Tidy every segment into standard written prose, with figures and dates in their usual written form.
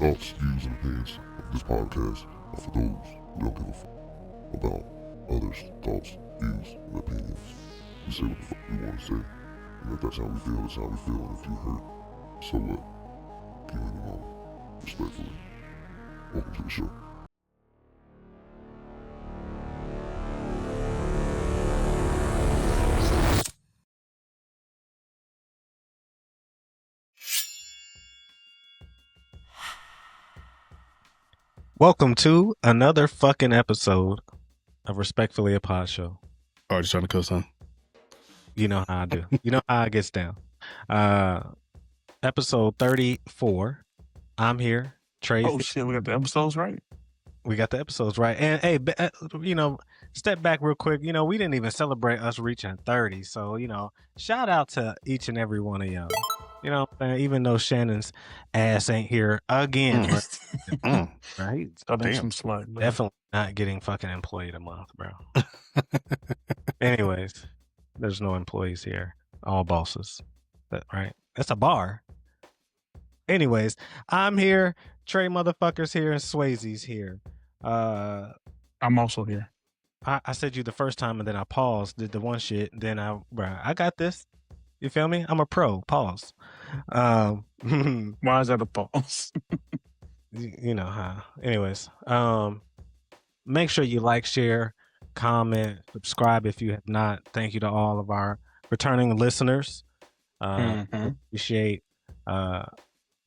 thoughts, views, and opinions of this podcast are for those who don't give a fuck about others' thoughts, views, and opinions. We say what the fuck we want to say, and if that's how we feel, that's how we feel, and if you hurt, so what? Keep it alone. Respectfully. Welcome to the show. Welcome to another fucking episode of Respectfully a Pod Show. Oh, just trying to cuss, huh? You know how I do. You know how I gets down. Episode 34. I'm here. Trey's Oh shit, we got the episodes right. We got the episodes right. And hey, step back real quick. We didn't even celebrate us reaching 30. So, shout out to each and every one of y'all. Even though Shannon's ass ain't here again, right? Damn, slut. Definitely not getting fucking employee of the month, bro. Anyways, there's no employees here. All bosses. Right? That's a bar. Anyways, I'm here. Trey motherfucker's here and Swayze's here. I'm also here. I said you the first time and then I paused, did the one shit, then I got this. You feel me? I'm a pro. Pause. Why is that a pause? You know how. Anyways, make sure you like, share, comment, subscribe if you have not. Thank you to all of our returning listeners. We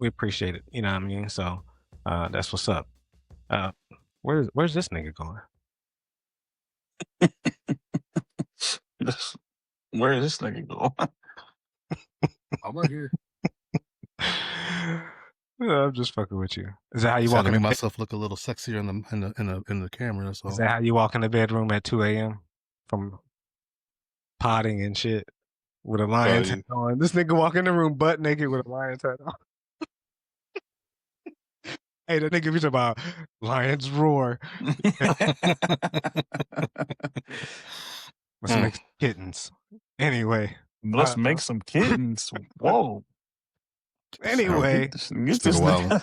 appreciate it. You know what I mean? So that's what's up. Where's this nigga going? Where is this nigga going? I'm right here. I'm just fucking with you. Is that how you walk walk to in make the myself look a little sexier in the camera? That's all. Is that how you walk in the bedroom at 2 a.m. from potting and shit with a lion's head on? This nigga walk in the room butt naked with a lion's head on. Hey, that nigga be talking about lions roar. Let's make kittens. Anyway. Let's make some kittens. Whoa. Anyway.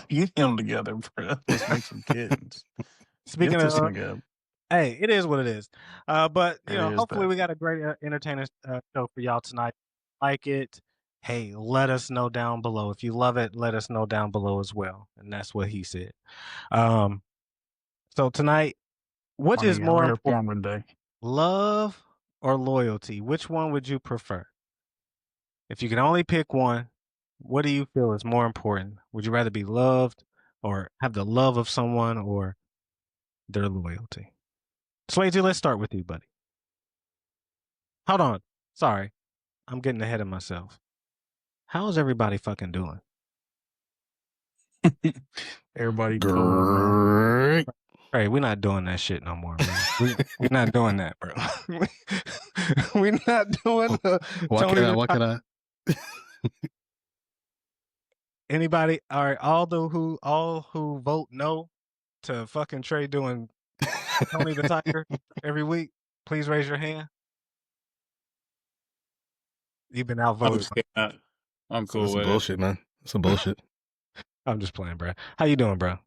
Get him together, bro. Let's make some kittens. Speaking of, hey, it is what it is. But, hopefully we got a great entertainer show for y'all tonight. Like it. Hey, let us know down below. If you love it, let us know down below as well. And that's what he said. So tonight, which is more important, love or loyalty? Which one would you prefer? If you can only pick one, what do you feel is more important? Would you rather be loved or have the love of someone or their loyalty? Swayze, let's start with you, buddy. Hold on. Sorry. I'm getting ahead of myself. How's everybody fucking doing? Everybody great. Hey, we're not doing that shit no more, man. We're not doing that, bro. We're not doing the Why can I? Anybody? All right, all who vote no to fucking Trey doing Tony the Tiger every week, please raise your hand. You've been outvoted. I'm cool with bullshit, man. It's some bullshit. I'm just playing, bro. How you doing, bro?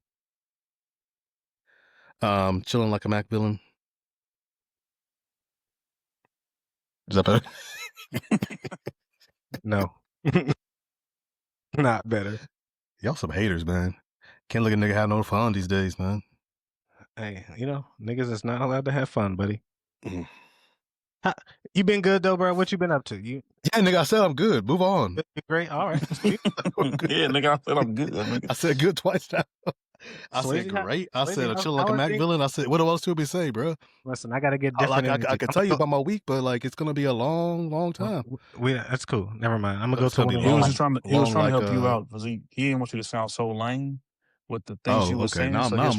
Chilling like a Mac villain. Is that better? No. Not better. Y'all some haters, man. Can't let a nigga have no fun these days, man. Hey, niggas is not allowed to have fun, buddy. You been good though, bro? What you been up to? Yeah, nigga, I said I'm good. Move on. Great. All right. Yeah, nigga, I said I'm good. I said good twice now. I said great. I said I chill like a Mac villain. I said, what else to be say, bro? Listen, I gotta get different. I can tell you about my week, but it's gonna be a long, long time. That's cool. Never mind. I'm gonna go to one. He was trying to help you out because he didn't want you to sound so lame with the things you were saying. Now, so he was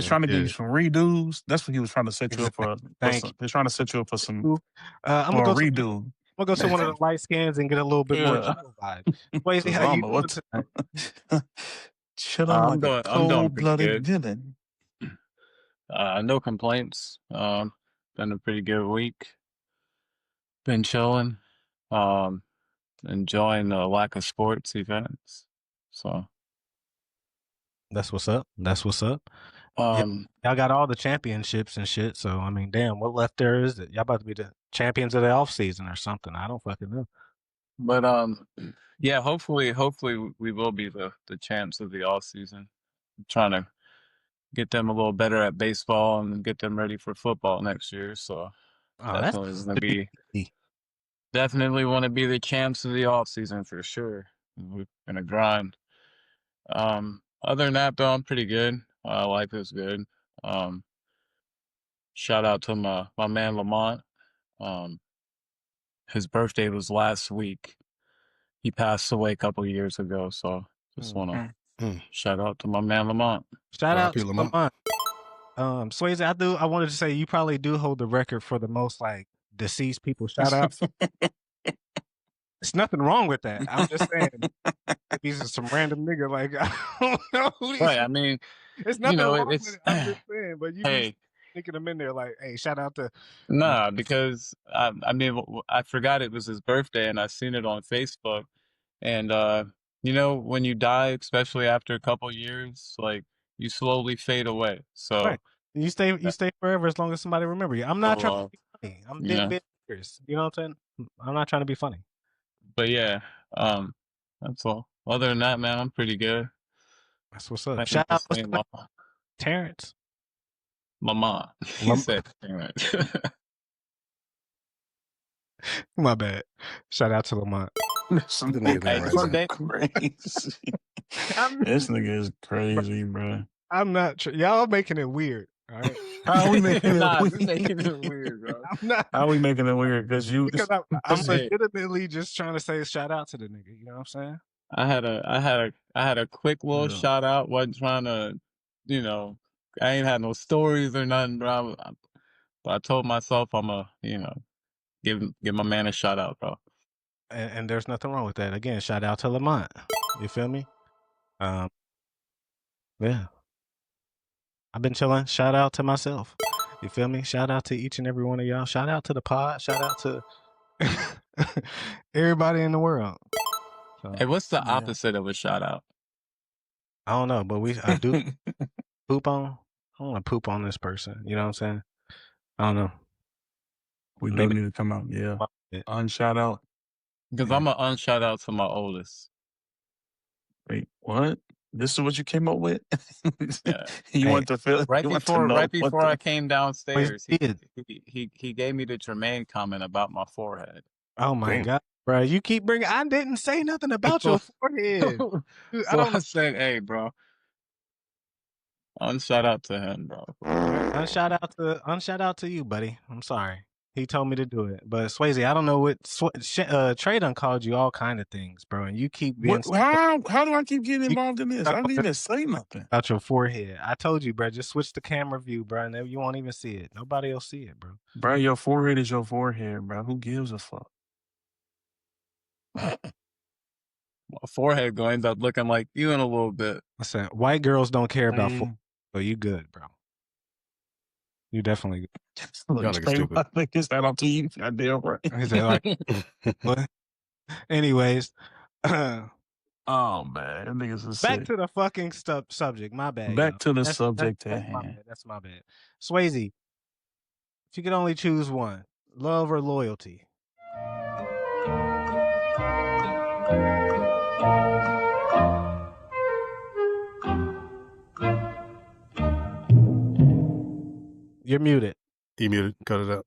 trying to give you some redos. That's what he was trying to set you up for. He's trying to set you up for some I'm gonna go redo. I'm gonna go to one of the light skins and get a little bit more vibe. Wait, how you doing tonight? I'm doing cold-blooded villain. No complaints. Been a pretty good week. Been chilling. Enjoying the lack of sports events. So That's what's up. That's what's up. Y'all got all the championships and shit. So I mean, damn, what left there is it? Y'all about to be the champions of the off season or something? I don't fucking know. But yeah, hopefully we will be the champs of the off season. I'm trying to get them a little better at baseball and get them ready for football next year. So definitely is gonna be definitely want to be the champs of the off season for sure. We're gonna grind. Other than that though, I'm pretty good. Life is good. Shout out to my man Lamont. His birthday was last week. He passed away a couple of years ago, so just want to shout out to my man Lamont. Shout out to Lamont. Swayze, I wanted to say you probably do hold the record for the most like deceased people shout outs. There's nothing wrong with that. I'm just saying these are some random nigga like I don't know who these. Right, I mean, it's nothing wrong with it. I'm just saying, but you be thinking them in there like, hey, shout out to. Nah, because I mean, I forgot it was his birthday, and I seen it on Facebook, and you know, when you die, especially after a couple years, like you slowly fade away. So right. You stay forever as long as somebody remember you. I'm not trying to be funny. I'm dead years. You know what I'm saying? I'm not trying to be funny. But yeah, that's all. Other than that, man, I'm pretty good. That's what's up. Shout out to Terrence. Mama. He said Terrence. My bad. Shout out to Lamont. This nigga is crazy, bro. I'm not. Y'all making it weird. All right. How are we making it making it weird, bro? I'm not. How are we making it weird? Because I'm legitimately just trying to say shout out to the nigga. You know what I'm saying? I had a quick little shout out. Wasn't trying to, you know, I ain't had no stories or nothing, bro. But I told myself I'm a, you know, give my man a shout out, bro. And there's nothing wrong with that. Again, shout out to Lamont. You feel me? Yeah. I've been chilling. Shout out to myself. You feel me? Shout out to each and every one of y'all. Shout out to the pod. Shout out to everybody in the world. So, hey, what's the opposite of a shout out? I don't know, but I do poop on. I don't want to poop on this person. You know what I'm saying? I don't know. We do need to come out. Yeah. Unshout out. Because I'm an unshout out to my oldest. Wait, what? This is what you came up with? Yeah. You want to feel right before I came downstairs, he gave me the Jermaine comment about my forehead. Oh my God, bro! You keep bringing. I didn't say nothing about your forehead. Dude, I said, hey, bro. Unshout out to him, bro. Unshout out to you, buddy. I'm sorry. He told me to do it, but Swayze, I don't know what Trey done called you all kind of things, bro, and you keep being. How do I keep getting involved in this? I didn't even say nothing about your forehead. I told you, bro. Just switch the camera view, bro, and you won't even see it. Nobody will see it, bro. Bro, your forehead is your forehead, bro. Who gives a fuck? My forehead going to end up looking like you in a little bit. Listen, white girls don't care about forehead, so you good, bro. You definitely good. Y'all niggas stupid. I think it's that on to you. Goddamn right. Is it like, what? Anyways. Oh man, that niggas is back sick. to the fucking subject. My bad. Back to the subject at hand. That's my bad. Swayze, if you could only choose one, love or loyalty? You're muted. You muted. Cut it out.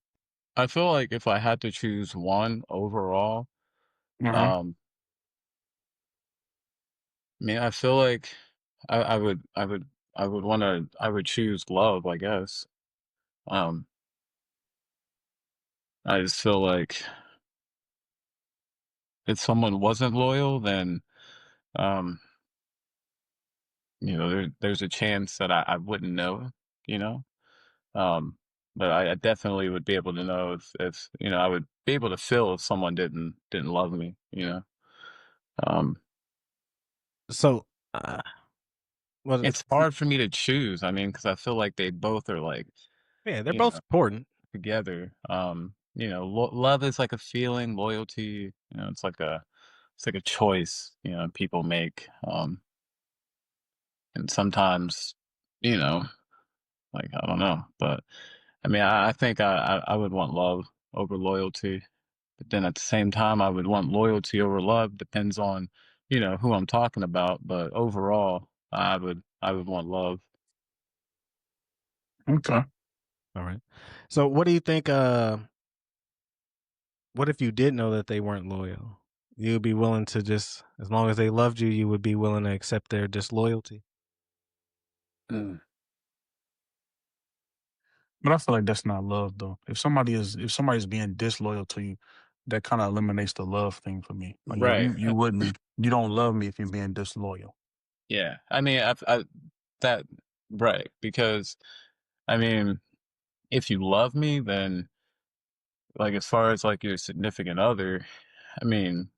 I feel like if I had to choose one overall, I mean, I feel like I would choose love, I guess. I just feel like if someone wasn't loyal, then you know, there's a chance that I wouldn't know, you know. But I definitely would be able to know if you know, I would be able to feel if someone didn't love me, you know. So it's hard for me to choose. I mean, because I feel like they both are like, yeah, they're both important together. You know, love is like a feeling, loyalty, you know, it's like a choice, you know, people make. and sometimes, you know, like I don't know, but I mean, I think I would want love over loyalty, but then at the same time, I would want loyalty over love. Depends on, who I'm talking about. But overall, I would want love. Okay. All right. So what do you think? What if you did know that they weren't loyal? You'd be willing to just, as long as they loved you, you would be willing to accept their disloyalty. But I feel like that's not love, though. If somebody's being disloyal to you, that kind of eliminates the love thing for me. Like Right. you don't love me if you're being disloyal. Yeah. I mean, that right, because I mean, if you love me, then like as far as like your significant other, I mean,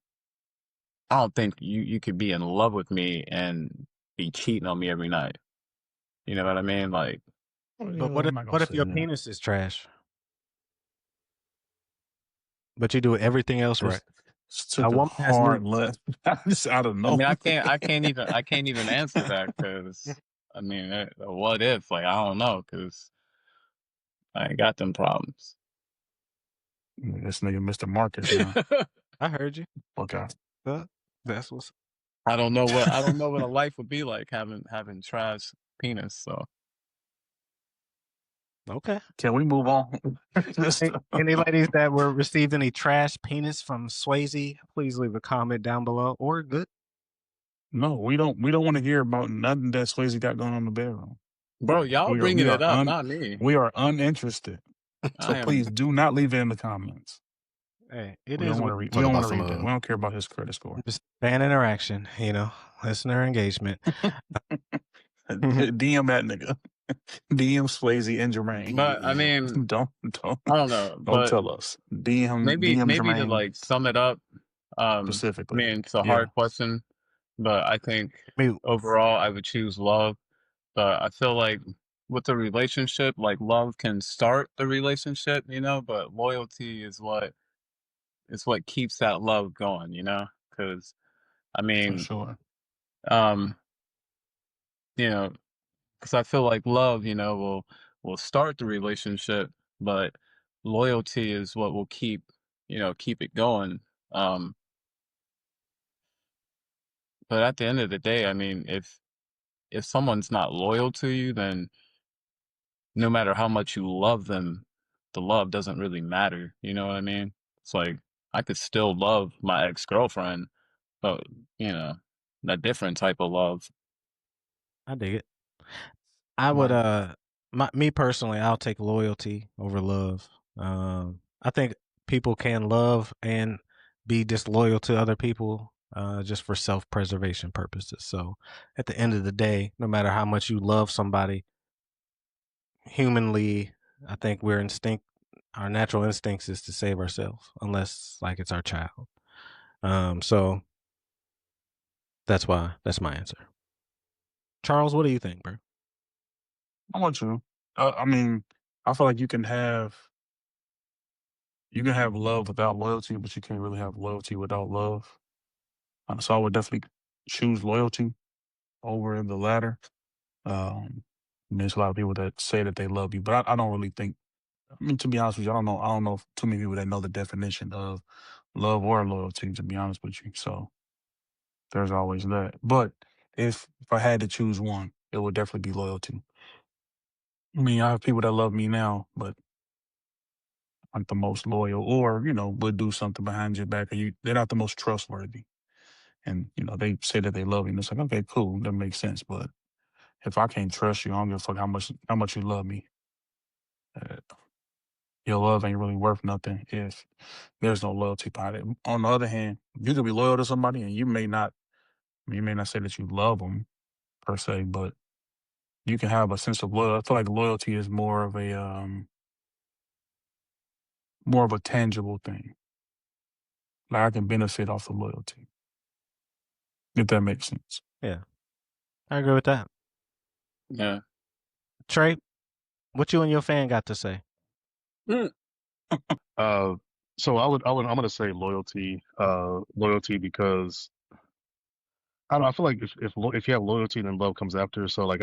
I don't think you could be in love with me and be cheating on me every night. You know what I mean? Like, But I'm not gonna what if say your that. penis is trash? But you do everything else right. It's A took a woman has hard needs. left. Just out of I mean, nowhere. I can't even answer that because I mean, what if? Like, I don't know because I ain't got them problems. This nigga, Mr. Marcus, now. I heard you. Okay. That's what's. I don't know what a life would be like having trash penis. So Okay. Can we move on? Any ladies that were received any trash penis from Swayze, please leave a comment down below or good. No, we don't want to hear about nothing that Swayze got going on in the bedroom. bro, y'all bringing it up, not me. We are uninterested. So please do not leave it in the comments. Hey, We don't want to read. We don't want to read that. We don't care about his credit score. Just fan interaction, listener engagement. DM that nigga. DM Swayze and Jermaine. But I mean, don't I don't know. Don't tell us. DM maybe Jermaine to like sum it up. specifically. I mean, it's a hard question, but I think overall I would choose love. But I feel like with the relationship, like love can start the relationship, but loyalty is what keeps that love going, because I For mean, sure. because I feel like love, will start the relationship, but loyalty is what will keep it going. But at the end of the day, I mean, if someone's not loyal to you, then no matter how much you love them, the love doesn't really matter. You know what I mean? It's like I could still love my ex-girlfriend, but a different type of love. I dig it. I would me personally, I'll take loyalty over love. I think people can love and be disloyal to other people just for self-preservation purposes. So at the end of the day, no matter how much you love somebody, humanly, I think our natural instincts is to save ourselves, unless like it's our child. So that's my answer. Charles, what do you think, bro? I want you. I mean, I feel like you can have love without loyalty, but you can't really have loyalty without love. So I would definitely choose loyalty over the latter. There's a lot of people that say that they love you, but I don't really think. I mean, to be honest with you, I don't know too many people that know the definition of love or loyalty. To be honest with you, so there's always that. But if I had to choose one, it would definitely be loyalty. I mean, I have people that love me now, but aren't the most loyal, or would do something behind your back, or they're not the most trustworthy. And they say that they love you, and it's like, okay, cool, that makes sense. But if I can't trust you, I don't give a fuck how much you love me. Your love ain't really worth nothing if there's no loyalty behind it. On the other hand, you could be loyal to somebody, and you may not say that you love them per se, but you can have a sense of loyalty. I feel like loyalty is more of a tangible thing. Like I can benefit off of loyalty, if that makes sense. Yeah, I agree with that. Yeah. Trey, what you and your fan got to say? So I'm gonna say loyalty. Loyalty because I don't know, I feel like if you have loyalty, then love comes after. So like,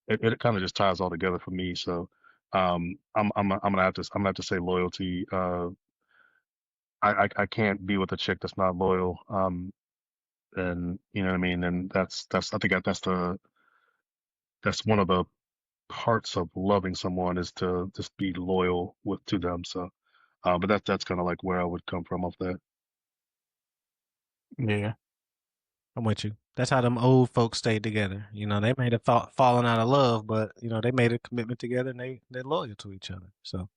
it kind of just ties all together for me. So, I'm gonna have to say loyalty. I can't be with a chick that's not loyal. And you know what I mean. And that's I think that's one of the parts of loving someone is to just be loyal to them. So, but that's kind of like where I would come from off that. Yeah. I'm with you. That's how them old folks stayed together. You know, they may have fallen out of love, but you know, they made a commitment together and they're loyal to each other. So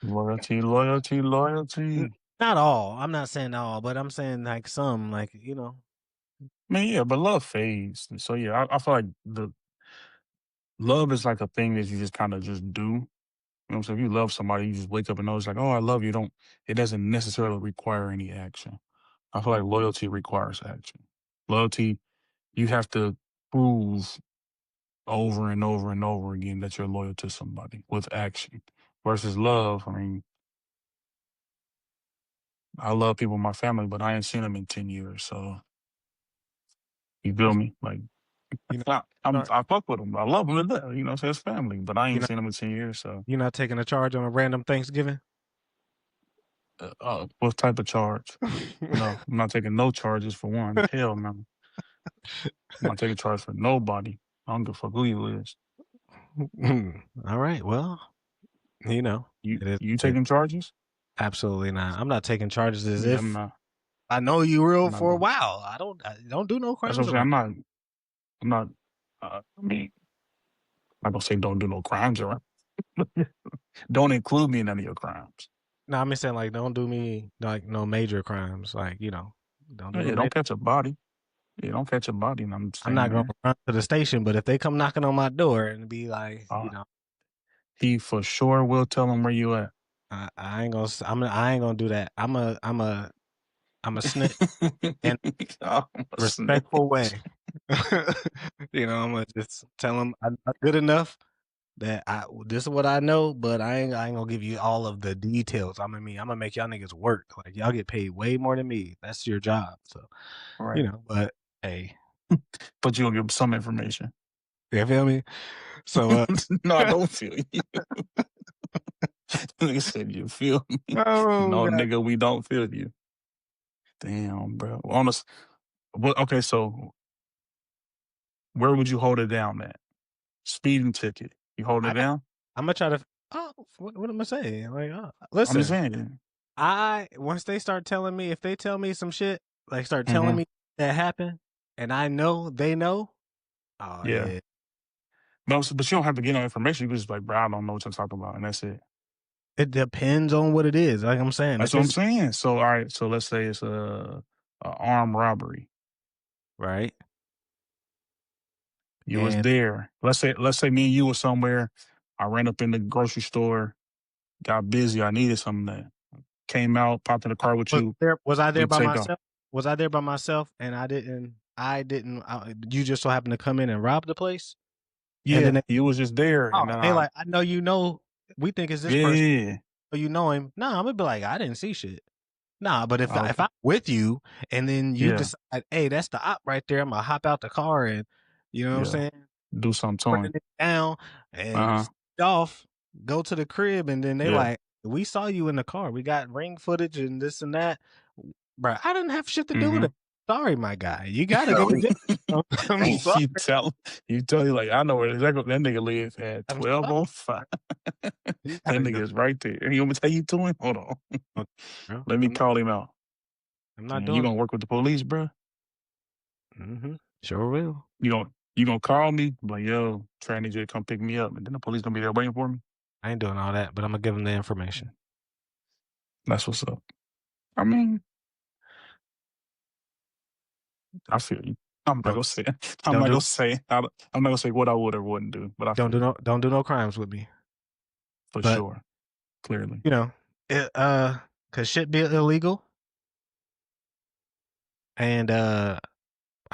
Loyalty, loyalty, loyalty. not all. I'm not saying all, but I'm saying like some, like, you know. I mean, yeah, but love fades. So yeah, I feel like the love is like a thing that you just kind of just do. You know what I'm saying? If you love somebody, you just wake up and know it's like, oh, I love you. It doesn't necessarily require any action. I feel like loyalty requires action. Loyalty, you have to prove over and over and over again that you're loyal to somebody with action. Versus love, I mean, I love people in my family, but I ain't seen them in 10 years. So you feel me? Like, You know, I fuck with them. I love them to death. You know, so it's family, but I you ain't know, seen them in 10 years. So, you're not taking a charge on a random Thanksgiving. what type of charge? No, I'm not taking no charges for one. Hell no. I'm not taking charge for nobody. I don't give a fuck who you is. All right. Well, you know, You taking charges? Absolutely not. I'm not taking charges as Yeah, if I'm not. I know you real I'm not for a doing. while. I don't do no That's what crimes I'm saying. around. I'm not. I mean, I'm not gonna say don't do no crimes around. Don't include me in any of your crimes. No, I'm just saying like don't do me like no major crimes. Like, you know, don't do no Yeah, major. don't catch a body. Yeah, don't catch a body, and I'm I'm staying not gonna there. run to the station, but if they come knocking on my door and be like, you know, he for sure will tell them where you at. I ain't gonna. I ain't gonna do that. I'm a snitch in a respectful way. You know, I'm gonna just tell them I'm not good enough that this is what I know, but I ain't gonna give you all of the details. I'm gonna make y'all niggas work. Like y'all get paid way more than me. That's your job. So, Right. you know, but hey, but you'll give them some information. You feel me? So, no, I don't feel you. Nigga said you feel me. oh, no, God. nigga, we don't feel you. Damn, bro. Honest. Okay, so where would you hold it down at? Speeding ticket. You hold it down? I'm gonna try to. Oh, what am I saying? Like, I'm listen. just saying. Once they start telling me, if they tell me some shit, like start telling Mm-hmm. me that happened, and I know they know. Oh yeah. But you don't have to get no information. You can just like, bro, I don't know what you're talking about, and that's it. It depends on what it is. Like I'm saying, That's what I'm saying. So, all right. So let's say it's a armed robbery, right? You was there. Let's say me and you was somewhere. I ran up in the grocery store, got busy. I needed something that came out, popped in the car with you. Was I there We by take off. myself? Was I there by myself? And you just so happened to come in and rob the place? Yeah, and then you was just there. And then they like, I know you know. We think it's this person. Yeah. Oh, you know him? Nah, I'm gonna be like, I didn't see shit. Nah, but if I'm with you and then you decide, hey, that's the op right there, I'm gonna hop out the car and you know what I'm saying? Do something to him. It down and off, go to the crib, and then they like, we saw you in the car. We got ring footage and this and that. Bro, I didn't have shit to do with it. Sorry, my guy. You gotta go to jail. I'm sorry. You tell you like, I know where exactly that nigga live at 1205. That nigga is right there. You want me to tell you to him? Hold on. Let me call him out. I'm not doing. You gonna work with the police, bro? Mm-hmm. Sure will. You gonna call me? Like, yo, Trey, I need you to come pick me up, and then the police gonna be there waiting for me. I ain't doing all that, but I'm gonna give them the information. That's what's up. I mean, I feel you. I'm not gonna say. I'm not gonna say what I would or wouldn't do. But I don't do no crimes with me. For sure, clearly. You know, cause shit be illegal. And I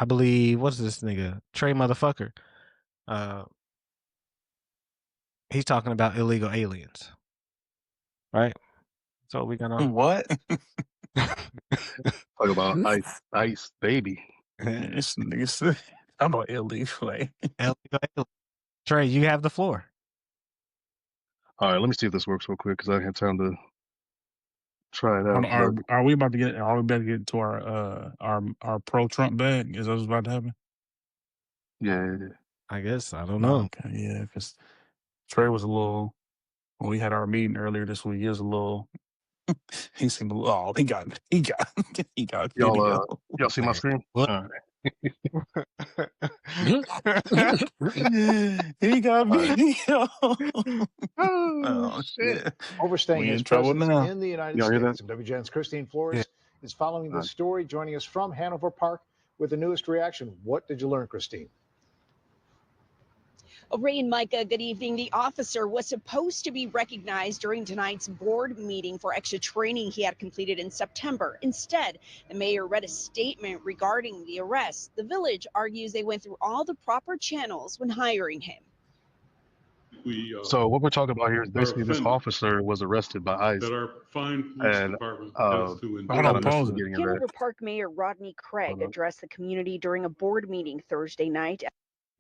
believe what's this nigga Trey motherfucker. He's talking about illegal aliens, right? So we gonna what? Talk about ice baby. This nigga, I'm about illegal. Like, Illegal. Trey, you have the floor. All right, let me see if this works real quick because I didn't have time to try it out. are we about to get? Are we about to get to our pro Trump bag? Is that what's about to happen? Yeah. I guess I don't know. Okay, yeah, because Trey was a little. When we had our meeting earlier this week, he was a little. He seemed a little. Oh, he got video. Y'all see my screen? What? All right. He got video. Oh, shit! Overstaying We in his trouble presence now. in the United Y'all hear that? States. WGN's Christine Flores is following this story, joining us from Hanover Park with the newest reaction. What did you learn, Christine? Ray and Micah, good evening. The officer was supposed to be recognized during tonight's board meeting for extra training he had completed in September. Instead, the mayor read a statement regarding the arrest. The village argues they went through all the proper channels when hiring him. So what we're talking about here is basically this officer was arrested by ICE. That our fine police And department I has to endure. kind of missed the beginning of Hanover that. Park Mayor Rodney Craig addressed the community during a board meeting Thursday night.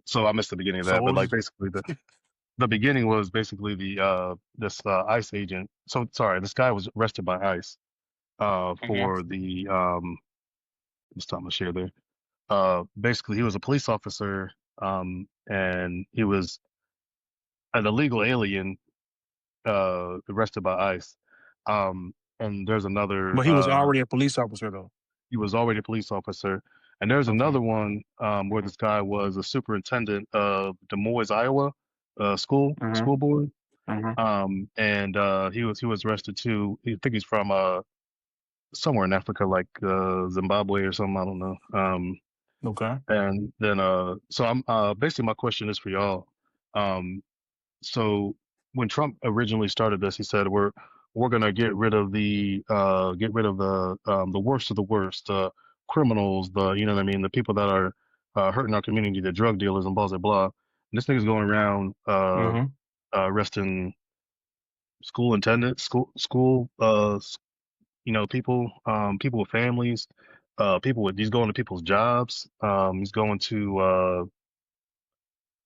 So I missed the beginning of that, but like basically the beginning was basically the this ICE agent. So sorry, this guy was arrested by ICE for the let's stop my share there. Basically he was a police officer and he was an illegal alien arrested by ICE. And there's another. But he was already a police officer, though. He was already a police officer. And there's another one where this guy was a superintendent of Des Moines, Iowa, school board. And he was arrested too. I think he's from somewhere in Africa, like Zimbabwe or something. I don't know. Okay. And then so I'm basically my question is for y'all. So when Trump originally started this, he said we're gonna get rid of the worst of the worst, criminals, you know what I mean, the people that are hurting our community, the drug dealers and blah blah blah. And this nigga's going around arresting school attendants, school people, people with families, he's going to people's jobs. He's going to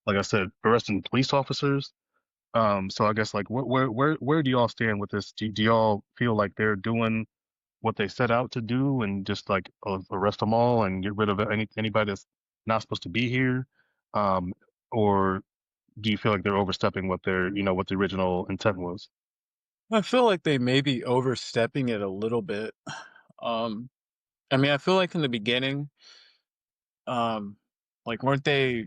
like I said, arresting police officers. So I guess like where do y'all stand with this? Do y'all feel like they're doing what they set out to do and just like arrest them all and get rid of anybody that's not supposed to be here? Or do you feel like they're overstepping what what the original intent was? I feel like they may be overstepping it a little bit. I mean, I feel like in the beginning, like weren't they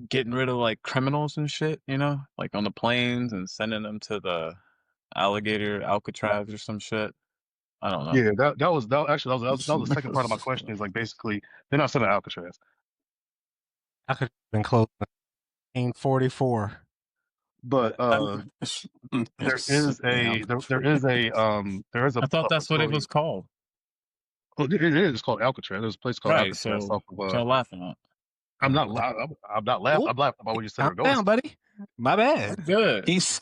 getting rid of like criminals and shit, like on the planes and sending them to the alligator Alcatraz or some shit? I don't know. Yeah, that was the second part of my question. Is like basically they're not sending Alcatraz. Alcatraz been closed in 1944. But there is a. I thought that's what it was called. Well, it is. It's called Alcatraz. There's a place called Right. Alcatraz. So what y'all laughing at? I'm not laughing. I'm laughing about what you said. Calm down, buddy. My bad. Good. That's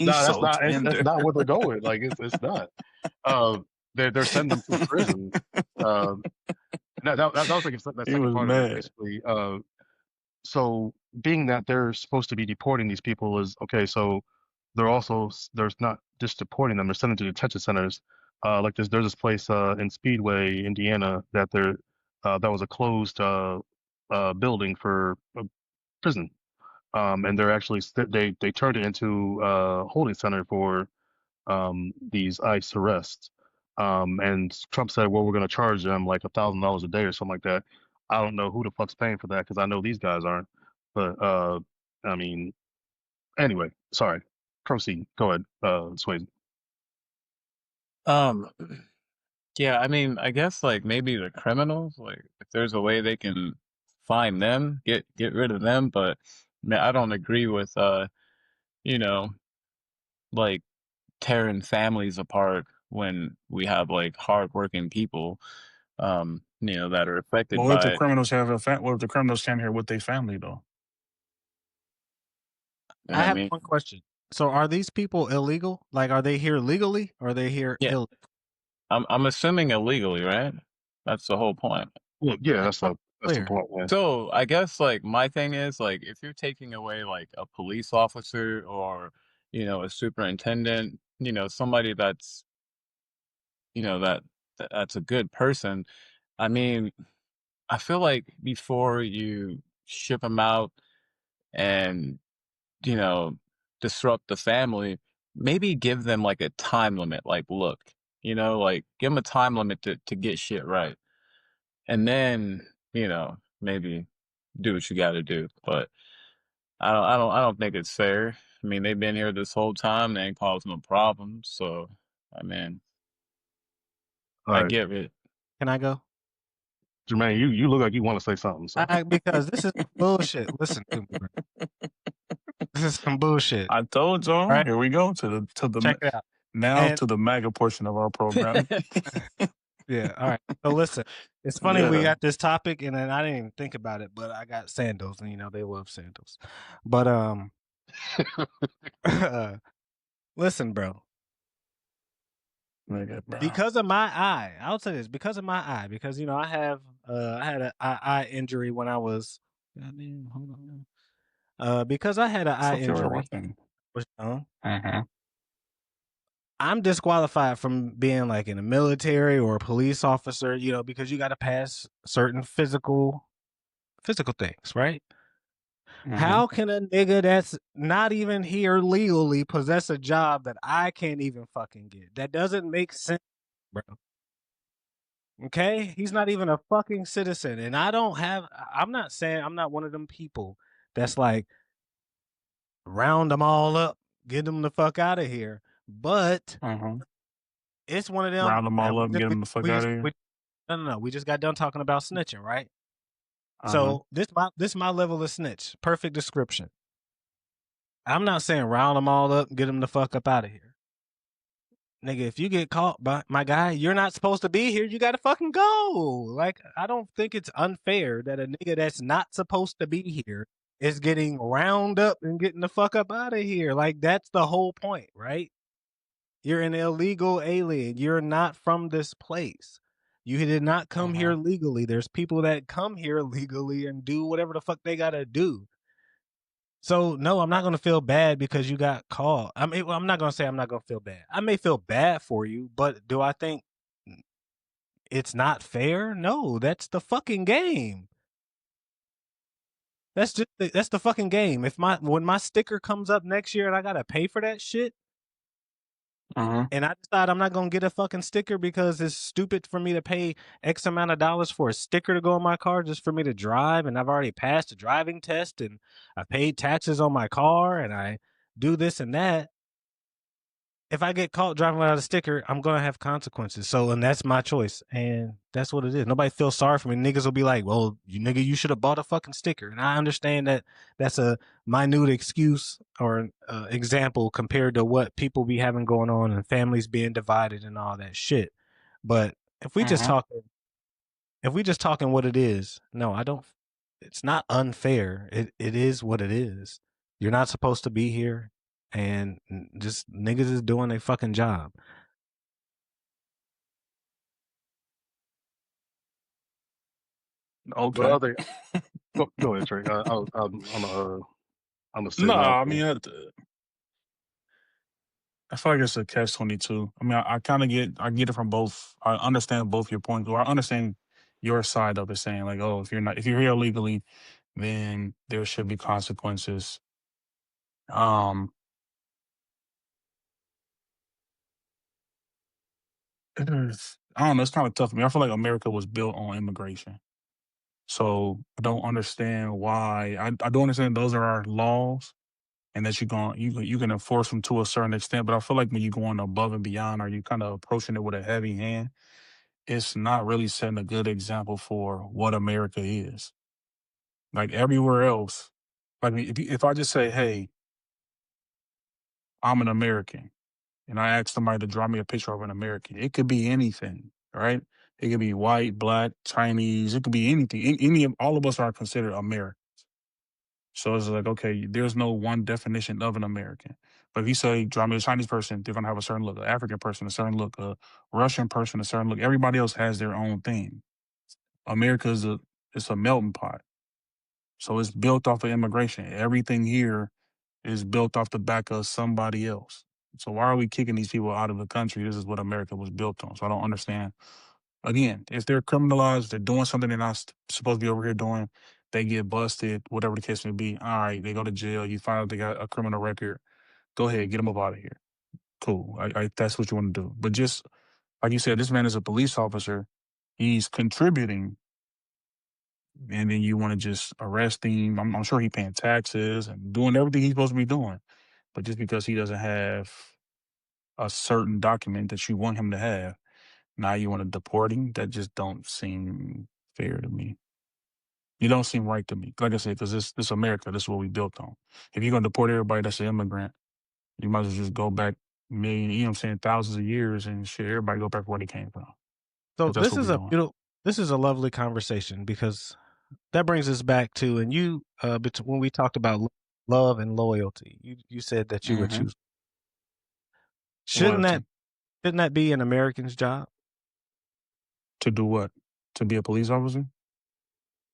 not where they're going. Like it's not. They're sending them to prison. That was like that second part of it, basically. So being that they're supposed to be deporting these people is okay. So there's not just deporting them; they're sending them to detention centers. Like there's this place in Speedway, Indiana, that that was a closed building for a prison, and they're actually they turned it into a holding center for these ICE arrests. And Trump said, well, we're going to charge them like $1,000 a day or something like that. I don't know who the fuck's paying for that because I know these guys aren't. But I mean, anyway, sorry. Proceed. Go ahead, Swayze. Yeah, I mean, I guess like maybe the criminals, like if there's a way they can find them, get rid of them, but man, I don't agree with like tearing families apart when we have like hardworking people that are affected Well, by what if the criminals have what if the criminals came here with their family though? I have one question. So are these people illegal? Like, are they here legally or are they here illegally? I'm assuming illegally, right? That's the whole point. Well, yeah, that's That's the clear. point, man. So I guess like my thing is like if you're taking away like a police officer or a superintendent, somebody that's that's a good person. I mean, I feel like before you ship them out and you know disrupt the family, maybe give them like a time limit. Like, look, like give them a time limit to get shit right, and then maybe do what you got to do. But I don't think it's fair. I mean, they've been here this whole time. They ain't caused no problems. So, I mean, All I right, get it. Can I go? Jermaine, you look like you want to say something. So Because this is bullshit. Listen to me, bro. This is some bullshit. I told y'all. Right? Here we go to Check the it out. now And to the MAGA portion of our program. yeah, all right. So listen, it's funny we Yeah. got this topic, and then I didn't even think about it, but I got sandals, and they love sandals. But listen, bro. Because of my eye, I'll say this because of my eye, because I have I had an eye injury when I was. Goddamn, hold on. Because I had an eye injury. Was young. I'm disqualified from being like in the military or a police officer, because you got to pass certain physical things, right? How can a nigga that's not even here legally possess a job that I can't even fucking get? That doesn't make sense, bro. Okay? He's not even a fucking citizen. And I'm not saying I'm not one of them people that's like, round them all up, get them the fuck out of here. But it's one of them. Round them all up, get them the fuck out of here. No. We just got done talking about snitching, right? So this my level of snitch. Perfect description. I'm not saying round them all up, get them the fuck up out of here. Nigga, if you get caught by my guy, you're not supposed to be here. You gotta fucking go. Like, I don't think it's unfair that a nigga that's not supposed to be here is getting round up and getting the fuck up out of here. Like, that's the whole point, right? You're an illegal alien. You're not from this place. You did not come here legally. There's people that come here legally and do whatever the fuck they gotta do. So no, I'm not gonna feel bad because you got caught. I mean, I'm not gonna say I'm not gonna feel bad. I may feel bad for you, but do I think it's not fair? No, that's the fucking game. That's the fucking game. When my sticker comes up next year and I gotta pay for that shit, and I decide I'm not gonna get a fucking sticker because it's stupid for me to pay X amount of dollars for a sticker to go on my car just for me to drive, and I've already passed a driving test and I paid taxes on my car and I do this and that. If I get caught driving without a sticker, I'm gonna have consequences. So, and that's my choice, and that's what it is. Nobody feels sorry for me. Niggas will be like, "Well, you should have bought a fucking sticker." And I understand that that's a minute excuse or example compared to what people be having going on and families being divided and all that shit. But if we just talking what it is, no, I don't. It's not unfair. It is what it is. You're not supposed to be here. And just niggas is doing their fucking job. Okay. Well, go ahead, Trey. I'm gonna sit No, down. I mean, I feel like it's a catch-22. I mean, I kind of get it from both. I understand both your points, or I understand your side of it, saying like, oh, if you're here illegally, then there should be consequences. It is, I don't know. It's kind of tough for me. I feel like America was built on immigration, so I don't understand why. I don't understand those are our laws, and that you can enforce them to a certain extent. But I feel like when you're going above and beyond, or you kind of approaching it with a heavy hand, it's not really setting a good example for what America is. Like everywhere else, like if I just say, "Hey, I'm an American," and I ask somebody to draw me a picture of an American, it could be anything, right? It could be white, black, Chinese. It could be anything. All of us are considered Americans. So it's like, okay, there's no one definition of an American. But if you say, draw me a Chinese person, they're gonna have a certain look. An African person, a certain look. A Russian person, a certain look. Everybody else has their own thing. America is It's a melting pot. So it's built off of immigration. Everything here is built off the back of somebody else. So why are we kicking these people out of the country? This is what America was built on. So I don't understand. Again, if they're criminalized, they're doing something they're not supposed to be over here doing, they get busted, whatever the case may be. All right, they go to jail. You find out they got a criminal record. Go ahead, get them up out of here. Cool. That's what you want to do. But just like you said, this man is a police officer. He's contributing, and then you want to just arrest him. I'm sure he's paying taxes and doing everything he's supposed to be doing. But just because he doesn't have a certain document that you want him to have, now you want to deport him? That just don't seem fair to me. It don't seem right to me. Like I said, because this America, this is what we built on. If you're going to deport everybody that's an immigrant, you might as well just go back million, you know what I'm saying, thousands of years and shit, everybody go back where they came from. So That's this what is we're a doing. this is a lovely conversation, because that brings us back to, and you when we talked about love and loyalty, you said that you would choose. Shouldn't that be an American's job? To do what? To be a police officer?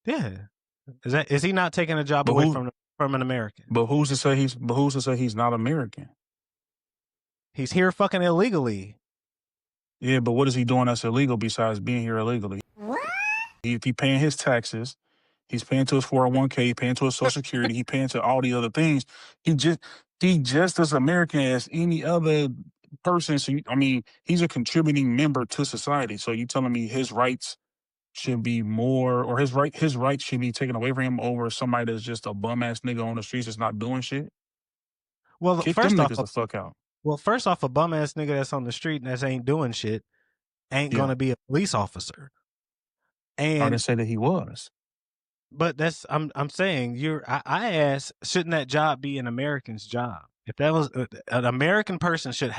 Yeah. Is he not taking a job But away from an American? But who's to say he's not American? He's here fucking illegally. Yeah, but what is he doing that's illegal besides being here illegally? What? He paying his taxes. He's paying to his 401k, he paying to his Social Security, he paying to all the other things. He just as American as any other person. So he's a contributing member to society. So you telling me his rights should be more, or his rights should be taken away from him over somebody that's just a bum ass nigga on the streets that's not doing shit? Well, kick them niggas the fuck out. Well, first off, a bum ass nigga that's on the street and that ain't doing shit ain't gonna be a police officer. And I didn't say that he was. But that's I'm saying I asked, shouldn't that job be an American's job? If that was an American person should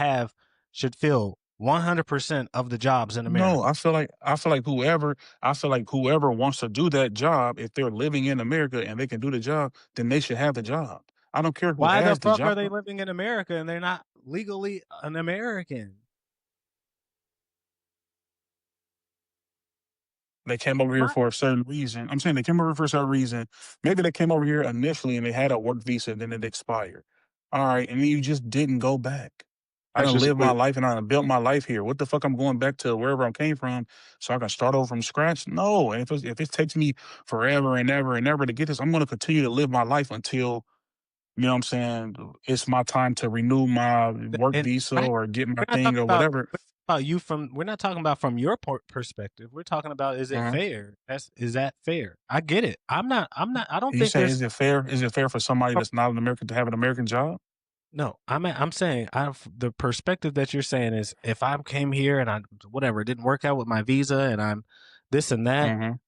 fill 100% of the jobs in America. No, I feel like whoever wants to do that job, if they're living in America and they can do the job, then they should have the job. I don't care who Why the has the fuck job. are they living in America and they're not legally an American? They came over here for a certain reason. I'm saying they came over for a certain reason. Maybe they came over here initially and they had a work visa and then it expired. All right, and then you just didn't go back. I done lived my life and I done built my life here. What the fuck I'm going back to wherever I came from so I can start over from scratch? No. And if it takes me forever and ever and ever to get this, I'm going to continue to live my life until, you know what I'm saying, it's my time to renew my work visa or get my thing or whatever. We're not talking about from your perspective. We're talking about, is it fair? Is that fair? I get it. I don't think is it fair? Is it fair for somebody that's not an American to have an American job? No, I'm saying the perspective that you're saying is, if I came here and it didn't work out with my visa and I'm this and that,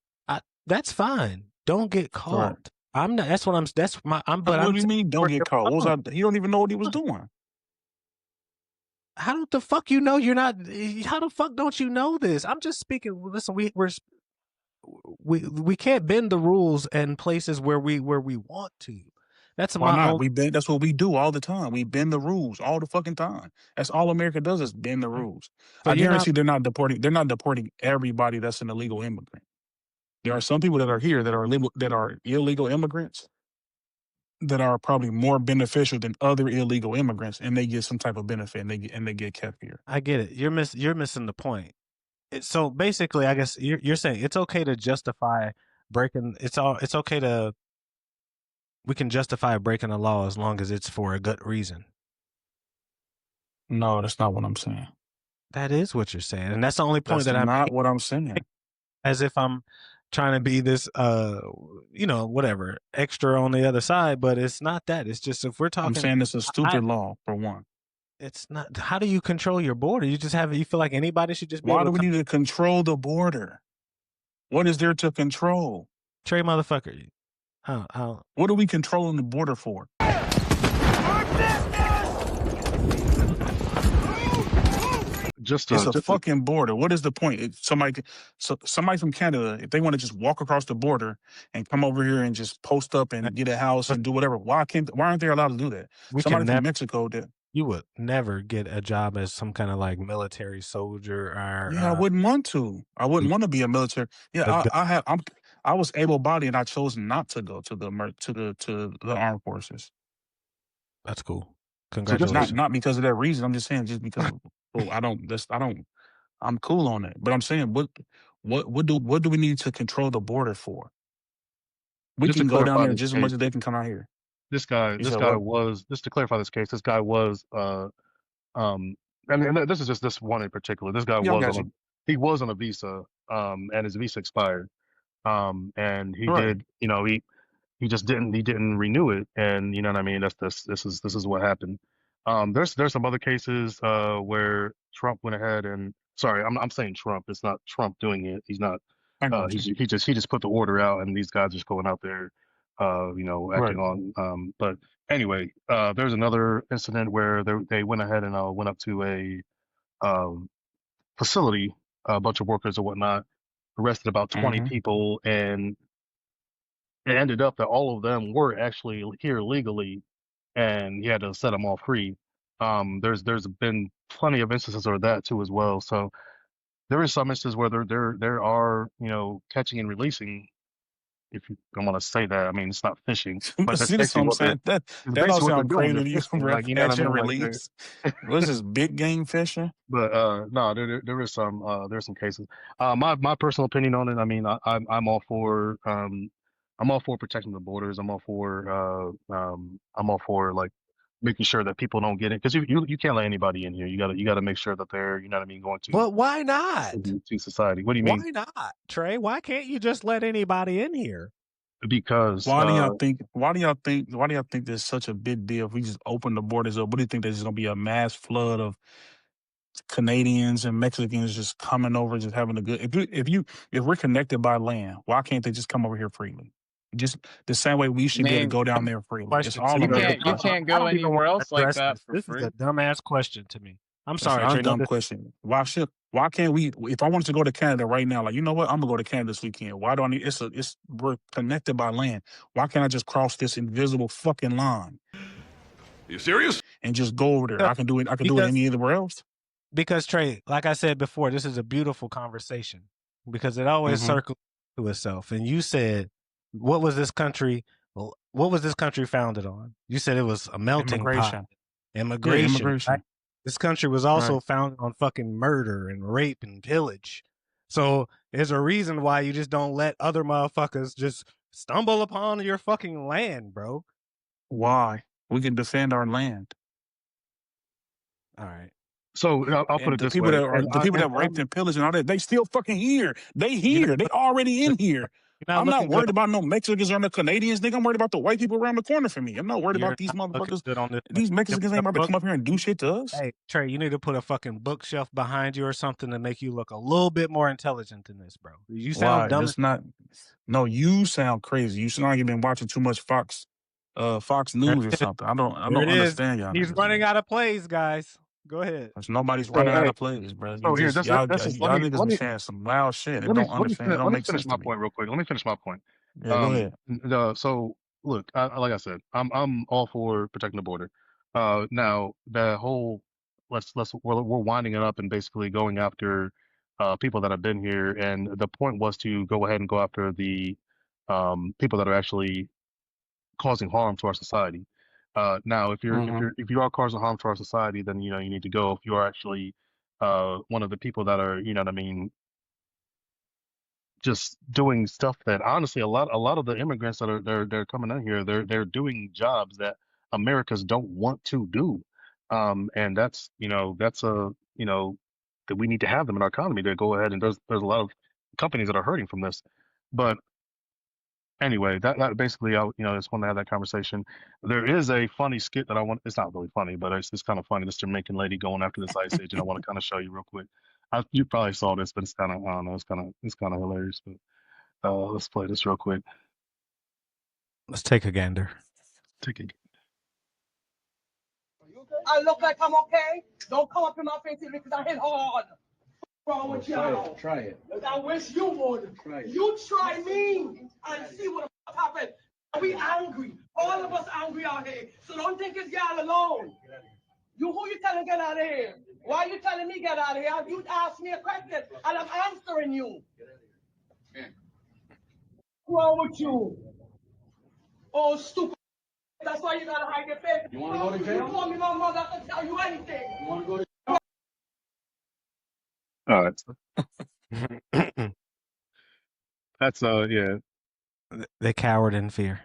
that's fine. Don't get caught. Right. I'm not. That's what I'm. That's my. But what do you mean? Don't get caught. He don't even know what he was doing. How the fuck you know you're not? How the fuck don't you know this? I'm just speaking. Listen, we can't bend the rules in places where we want to. That's why not? That's what we do all the time. We bend the rules all the fucking time. That's all America does is bend the rules. So I guarantee they're not deporting everybody that's an illegal immigrant. There are some people that are here that are illegal immigrants that are probably more beneficial than other illegal immigrants, and they get some type of benefit and they get kept here. I get it. You're missing the point. So basically, I guess you're saying it's okay to justify breaking. We can justify breaking the law as long as it's for a good reason. No, that's not what I'm saying. That is what you're saying, and that's the only point that's not what I'm saying. As if I'm trying to be this, whatever extra on the other side, but it's not that. It's just, if we're talking, I'm saying it's a stupid law for one. It's not. How do you control your border? You feel like anybody should just be. Why do we need to control the border? What is there to control? Trey, motherfucker. How? What are we controlling the border for? It's a fucking border. What is the point? Somebody from Canada, if they want to just walk across the border and come over here and just post up and get a house and do whatever, why aren't they allowed to do that? Somebody from Mexico did. You would never get a job as some kind of like military soldier or. Yeah, I wouldn't want to. I wouldn't want to be a military. Yeah, I was able-bodied and I chose not to go to the armed forces. That's cool. Congratulations. Not because of that reason. I'm just saying, just because I'm cool on it. But I'm saying, what do we need to control the border for? We Just can to go down clarify there this just as case, much as they can come out here. this guy You said what? was, just to clarify this case, this guy was and this is just this one in particular. This guy Yeah, I was got on you. he was on a visa, and his visa expired. And he Right. did, he just didn't renew it, and you know what I mean. This is what happened. There's some other cases where Trump went ahead and, sorry, I'm saying Trump. It's not Trump doing it. He's not. I got you. He just put the order out, and these guys just going out there, acting Right. on. But anyway, there's another incident where they went ahead and went up to a facility, a bunch of workers or whatnot, arrested about 20 Mm-hmm. people, and it ended up that all of them were actually here legally, and he had to set them all free. There's been plenty of instances of that too as well. So there is some instances where there are, catching and releasing, if you don't want to say that. I mean, it's not fishing, but that's See, that's what basically I'm what saying. That don't they're sound doing. crazy They're to you, fishing, bro. like, you know what I Catch and mean? Like they're release. What's this, big game fishing? But no, there is some cases. My personal opinion on it. I mean, I'm all for protecting the borders. I'm all for like making sure that people don't get it, because you can't let anybody in here. You gotta make sure that they're, you know what I mean, going to But why not? to society. What do you Why mean? not, Trey? Why can't you just let anybody in here? Because Why do y'all think there's such a big deal if we just open the borders up? What do you think there's gonna be a mass flood of Canadians and Mexicans just coming over, just having a good? If we're connected by land, why can't they just come over here freely? Just the same way we I should be able to mean, go down there freely. It's Question all to you me. American can't you property. can't I go don't even want anywhere to else like address that this. for This is a free. dumbass question to me. I'm That's sorry, not a Trey. dumb question. Why can't we? If I wanted to go to Canada right now, like, you know what, I'm gonna go to Canada this weekend. Why do I need? We're connected by land. Why can't I just cross this invisible fucking line? You serious? And just go over there. I can do it. I can do it Because anywhere else. Because Trey, like I said before, this is a beautiful conversation because it always Mm-hmm. circles to itself. And you said, what was this country? What was this country founded on? You said it was a melting pot, Immigration. Yeah, immigration. immigration. Right? This country was also Right. founded on fucking murder and rape and pillage. So there's a reason why you just don't let other motherfuckers just stumble upon your fucking land, bro. Why? We can defend our land. All right. so I'll put And it this way, the people that raped and pillaged and all that, they still fucking here. They here. They already in here. I'm not worried about no Mexicans or no Canadians. Nigga, I'm worried about the white people around the corner from me. I'm not worried about these motherfuckers. These Mexicans ain't about to come up here and do shit to us. Hey, Trey, you need to put a fucking bookshelf behind you or something to make you look a little bit more intelligent than this, bro. You sound dumb. That's not. No, you sound crazy. You sound like you've been watching too much Fox News or something. I don't understand y'all. He's running out of plays, guys. Go ahead. Nobody's running out of plays, bro. So here, y'all niggas be saying some wild shit and don't understand. It don't make sense. Let me finish my point real quick. Let me finish my point. Yeah, go ahead. So look, like I said, I'm all for protecting the border. Now the whole we're winding it up and basically going after people that have been here, and the point was to go ahead and go after the people that are actually causing harm to our society. Now, if you are causing harm to our society, then you need to go. If you are actually one of the people that are, you know what I mean, just doing stuff that honestly a lot of the immigrants that are they're coming in here, they're doing jobs that Americans don't want to do, and that's that we need to have them in our economy to go ahead, and there's a lot of companies that are hurting from this, but anyway, that basically, I just want to have that conversation. There is a funny skit that I want. It's not really funny, but it's kind of funny. This Jamaican lady going after this Ice Age, and I want to kind of show you real quick. You probably saw this, but it's kind of, I don't know, it's kind of hilarious. But let's play this real quick. Let's take a gander. Take it. I look like I'm okay. Don't come up in my face because I hit hard. What's wrong with y'all? Try it. I wish you would. You try me and see what happens. We angry. All of us angry out here. So don't think it's y'all alone. Who you telling get out of here? Why are you telling me get out of here? You asked me a question and I'm answering you. What's wrong with you? Oh, stupid. That's why you gotta hide your face. You wanna go to jail? You call me my mother, I can tell you anything. You wanna go to jail? All right. That's yeah. They cowered in fear.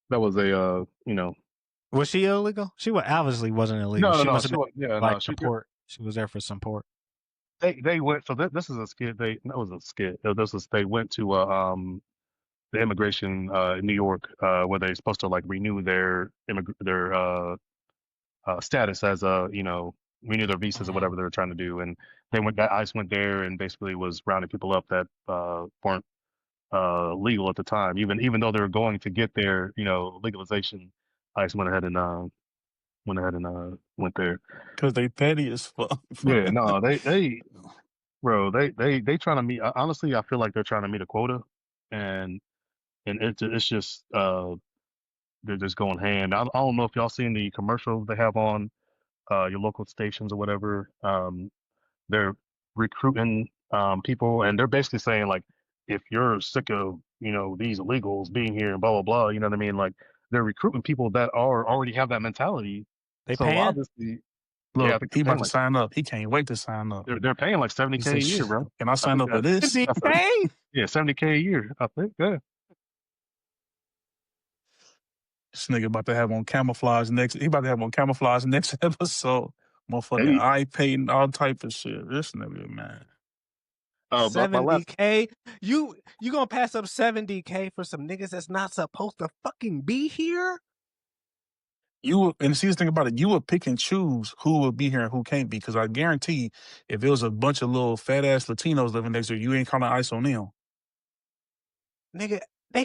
That was a Was she illegal? She obviously wasn't illegal. She must have been support. She was there for support. They went. So this is a skit. That was a skit. They went to the immigration in New York where they're supposed to like renew their status as renew their visas or whatever they were trying to do, and ICE went there and basically was rounding people up that weren't legal at the time, even though they were going to get their legalization. ICE went ahead and went there because they petty as fuck. Yeah, no, they trying to meet. Honestly, I feel like they're trying to meet a quota, and it's just they're just going ham. I don't know if y'all seen the commercials they have on your local stations or whatever. They're recruiting people, and they're basically saying like, if you're sick of these illegals being here and blah blah blah, you know what I mean? Like they're recruiting people that already have that mentality. They so paying? obviously, Look, he about to sign up. He can't wait to sign up. They're paying like $70K a year, bro. Can I sign up for this? $70K? Yeah, $70K a year. I think. Yeah. This nigga about to have on camouflage next. He about to have on camouflage next episode. Motherfucking eye paint, all type of shit. This nigga, man. $70K? You gonna pass up $70K for some niggas that's not supposed to fucking be here? And see, the thing about it, you would pick and choose who would be here and who can't be. Because I guarantee, if it was a bunch of little fat ass Latinos living next to you, you ain't calling ICE on them. Nigga,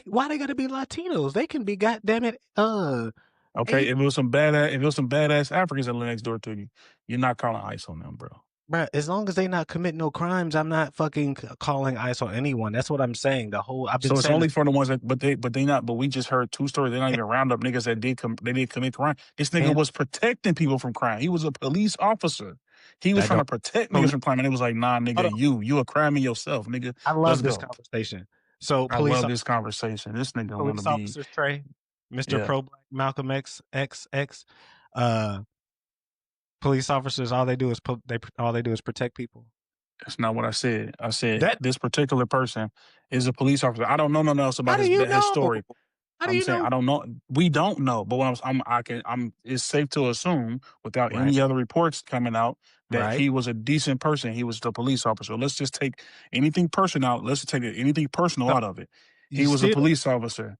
why they gotta be Latinos? They can be goddamn it. Okay, if it was some badass Africans that live next door to you, you're not calling ICE on them, bro. Bruh, as long as they not commit no crimes, I'm not fucking calling ICE on anyone. That's what I'm saying. So it's only for the ones that, but we just heard 2 stories. They don't even round up niggas that did commit crime. This nigga was protecting people from crime. He was a police officer. He was trying to protect niggas from crime, and it was like, nah, nigga, you a crime in yourself, nigga. I love this conversation. So I love this conversation. This nigga want to be officers, Trey, Mr. Pro Black, Malcolm X, police officers, all they do is protect people. That's not what I said. I said that this particular person is a police officer. I don't know nothing else about his story. How do you know? I don't know. We don't know, but it's safe to assume without any other reports coming out that he was a decent person. He was the police officer. Let's just take anything personal out. Let's take anything personal out of it. He was a police officer.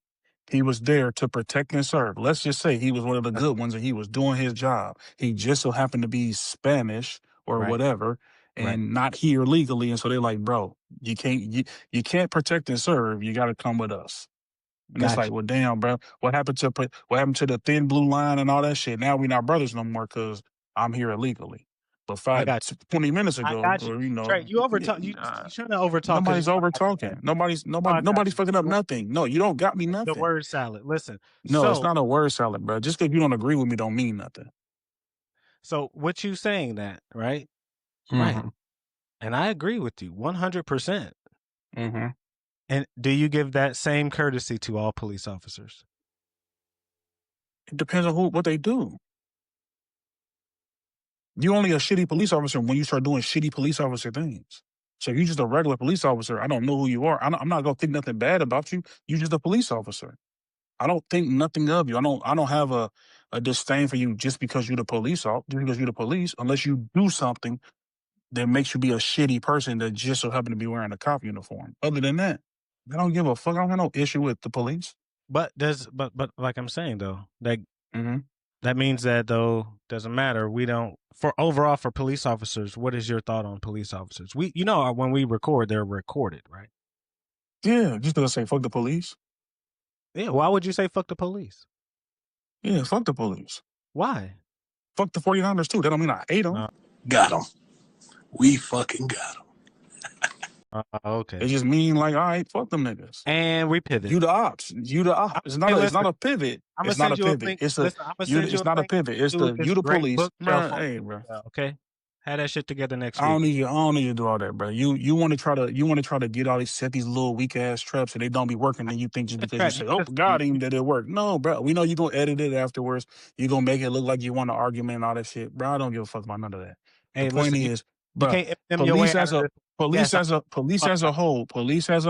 He was there to protect and serve. Let's just say he was one of the good ones and he was doing his job. He just so happened to be Spanish or whatever and not here legally. And so they're like, bro, you can't protect and serve. You got to come with us. And it's like, well, damn, bro, what happened to the thin blue line and all that shit? Now we're not brothers no more because I'm here illegally. But 20 minutes ago, Trey, you overtalk. You trying to overtalk? Nobody's overtalking. Nobody's fucking up nothing. No, you don't got me nothing. The word salad. Listen. No, it's not a word salad, bro. Just because you don't agree with me don't mean nothing. So what you saying that, right? Mm-hmm. Right. And I agree with you 100%. Mm-hmm. And do you give that same courtesy to all police officers? It depends on what they do. You're only a shitty police officer when you start doing shitty police officer things. So if you're just a regular police officer, I don't know who you are. I'm not gonna think nothing bad about you. You're just a police officer. I don't think nothing of you. I don't have a disdain for you just because you're the police unless you do something that makes you be a shitty person that just so happen to be wearing a cop uniform. Other than that, I don't give a fuck. I don't have no issue with the police. But like I'm saying though, that means that though doesn't matter. We don't for police officers. What is your thought on police officers? When we record, they're recorded, right? Yeah, just because I say fuck the police. Yeah, why would you say fuck the police? Yeah, fuck the police. Why? Fuck the 49ers too. That don't mean I hate them. Got them. We fucking got them. Okay. It just mean like, all right, fuck them niggas. And we pivot. You the ops. It's not a pivot. It's not a pivot. It's not a pivot. It's you the police. Hey, bro. Okay. Have that shit together next I week. don't need to do all that, bro. You want to try to get all these set these little weak ass traps and they don't be working, and you think just because you say, "Oh, God, even that it worked." No, bro. We know you're gonna edit it afterwards. You're gonna make it look like you want an argument and all that shit, bro. I don't give a fuck about none of that. Hey, The point listen, is, you bro, can't implement your way out of this. police as a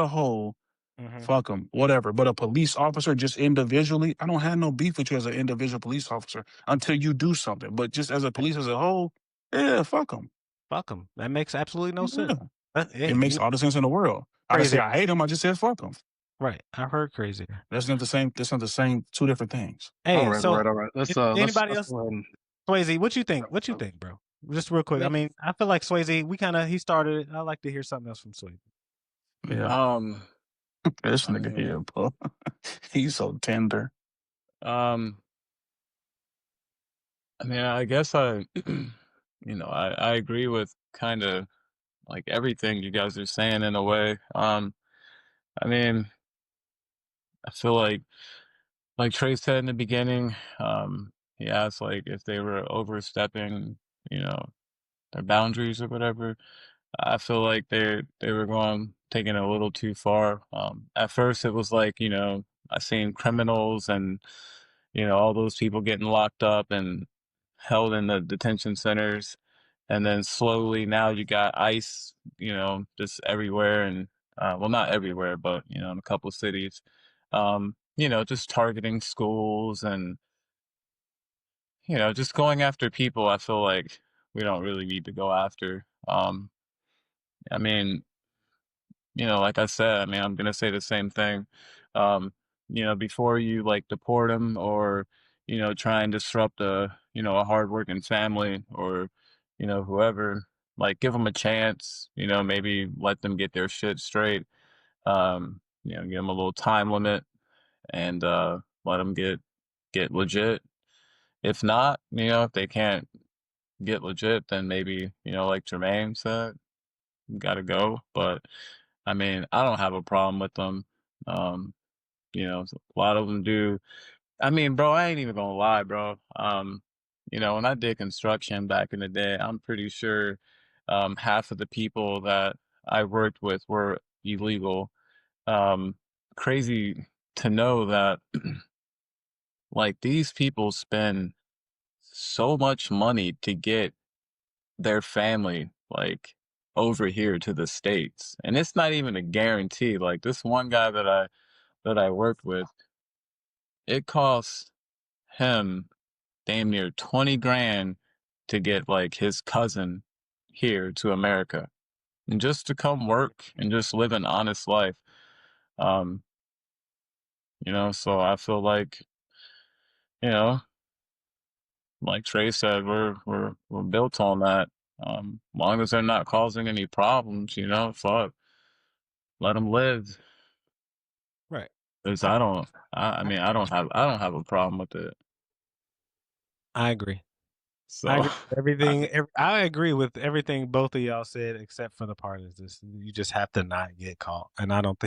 whole, Mhm. fuck them, whatever. But a police officer just individually, I don't have no beef with you as an individual police officer until you do something. But just as a police as a whole, yeah, fuck them. Fuck them. That makes absolutely no sense. Hey, It makes all the sense in the world. I didn't say I hate them. I just said fuck them. Right. I heard crazy. That's not the same. That's not the same. Two different things. Hey, all right. Let's anybody else? Swayze, what you think? What you think, bro? Just real quick. I mean, I feel like Swayze. He started it. I like to hear something else from Swayze. Yeah. This nigga here, bro. He's so tender. I mean, I guess I agree with kind of like everything you guys are saying in a way. I mean, I feel like Trey said in the beginning, he asked like if they were overstepping, their boundaries or whatever. I feel like they were taking it a little too far. At first it was like, I seen criminals and, all those people getting locked up and held in the detention centers. And then slowly now you got ICE, just everywhere and, well, not everywhere, but, in a couple of cities, just targeting schools and, just going after people. I feel like we don't really need to go after. I mean, like I said, I mean, I'm gonna say the same thing. Before you like deport them or, try and disrupt a hardworking family or, whoever, like give them a chance, maybe let them get their shit straight. Give them a little time limit and, let them get legit. If not, if they can't get legit, then maybe, like Jermaine said, gotta go. But I mean, I don't have a problem with them. A lot of them do. I mean, bro, I ain't even gonna lie, bro. When I did construction back in the day, I'm pretty sure half of the people that I worked with were illegal. Crazy to know that like these people spend so much money to get their family like over here to the States. And it's not even a guarantee. Like this one guy that I worked with, it costs him damn near 20 grand to get like his cousin here to America and just to come work and just live an honest life. Um, so I feel like, like Trey said, we're built on that. Long as they're not causing any problems, fuck, let them live. Right. Cause I don't have a problem with it. I agree. So I agree with everything. I agree with everything both of y'all said, except for the part is this: you just have to not get caught. And I don't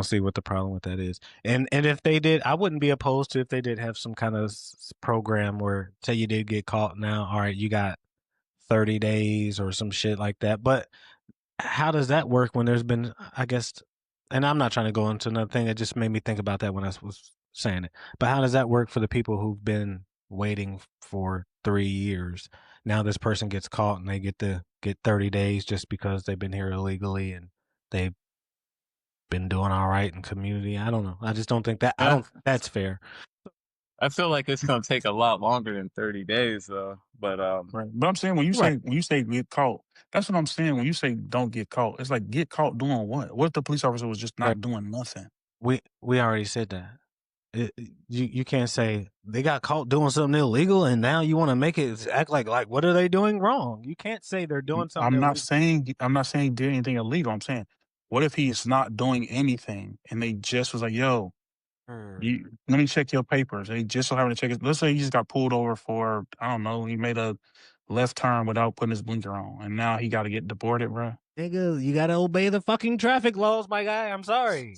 see what the problem with that is. And if they did, I wouldn't be opposed to if they did have some kind of program where, say, you did get caught. Now, all right, you got 30 days or some shit like that. But how does that work when there's been, I guess, and I'm not trying to go into another thing. It just made me think about that when I was saying it. But how does that work for the people who've been waiting for 3 years? Now this person gets caught and they get 30 days just because they've been here illegally and they've been doing all right in community. I don't know. I just don't think that. I don't think that's fair. I feel like it's gonna take a lot longer than 30 days though. But right. But I'm saying when you say get caught, that's what I'm saying. When you say don't get caught, it's like get caught doing what? What if the police officer was just not doing nothing? We already said that. You can't say they got caught doing something illegal and now you want to make it act like what are they doing wrong? You can't say they're doing something. I'm not saying he did anything illegal. I'm saying what if he's not doing anything and they just was like, yo, let me check your papers. They just so happen to check it. Let's say he just got pulled over for, I don't know, he made a left turn without putting his blinker on and now he got to get deported, bro. Nigga, you got to obey the fucking traffic laws, my guy. I'm sorry.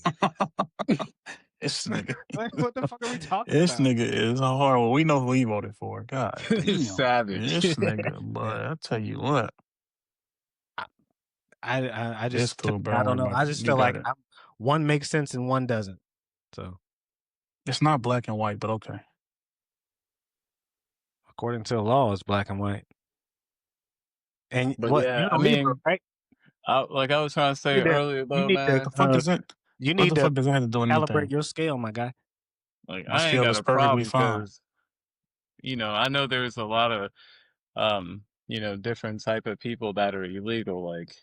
This nigga. What the fuck are we talking This about? nigga is horrible. We know who he voted for. God damn. Savage. This nigga, but I tell you what. I It's just cool, bro. I Don't don't worry know. about I it. just You feel got like it. one makes sense and one doesn't. So It's not black and white, but okay. according to the law, it's black and white. And But what yeah, you're I a Libra, mean, right? like I was trying to say earlier, You though, need What to the man. fuck is it? you What need the to fuck does that have to do with calibrate anything? your scale, my guy. Like My I ain't scale got is a perfectly problem fine. because I know there's a lot of different type of people that are illegal, like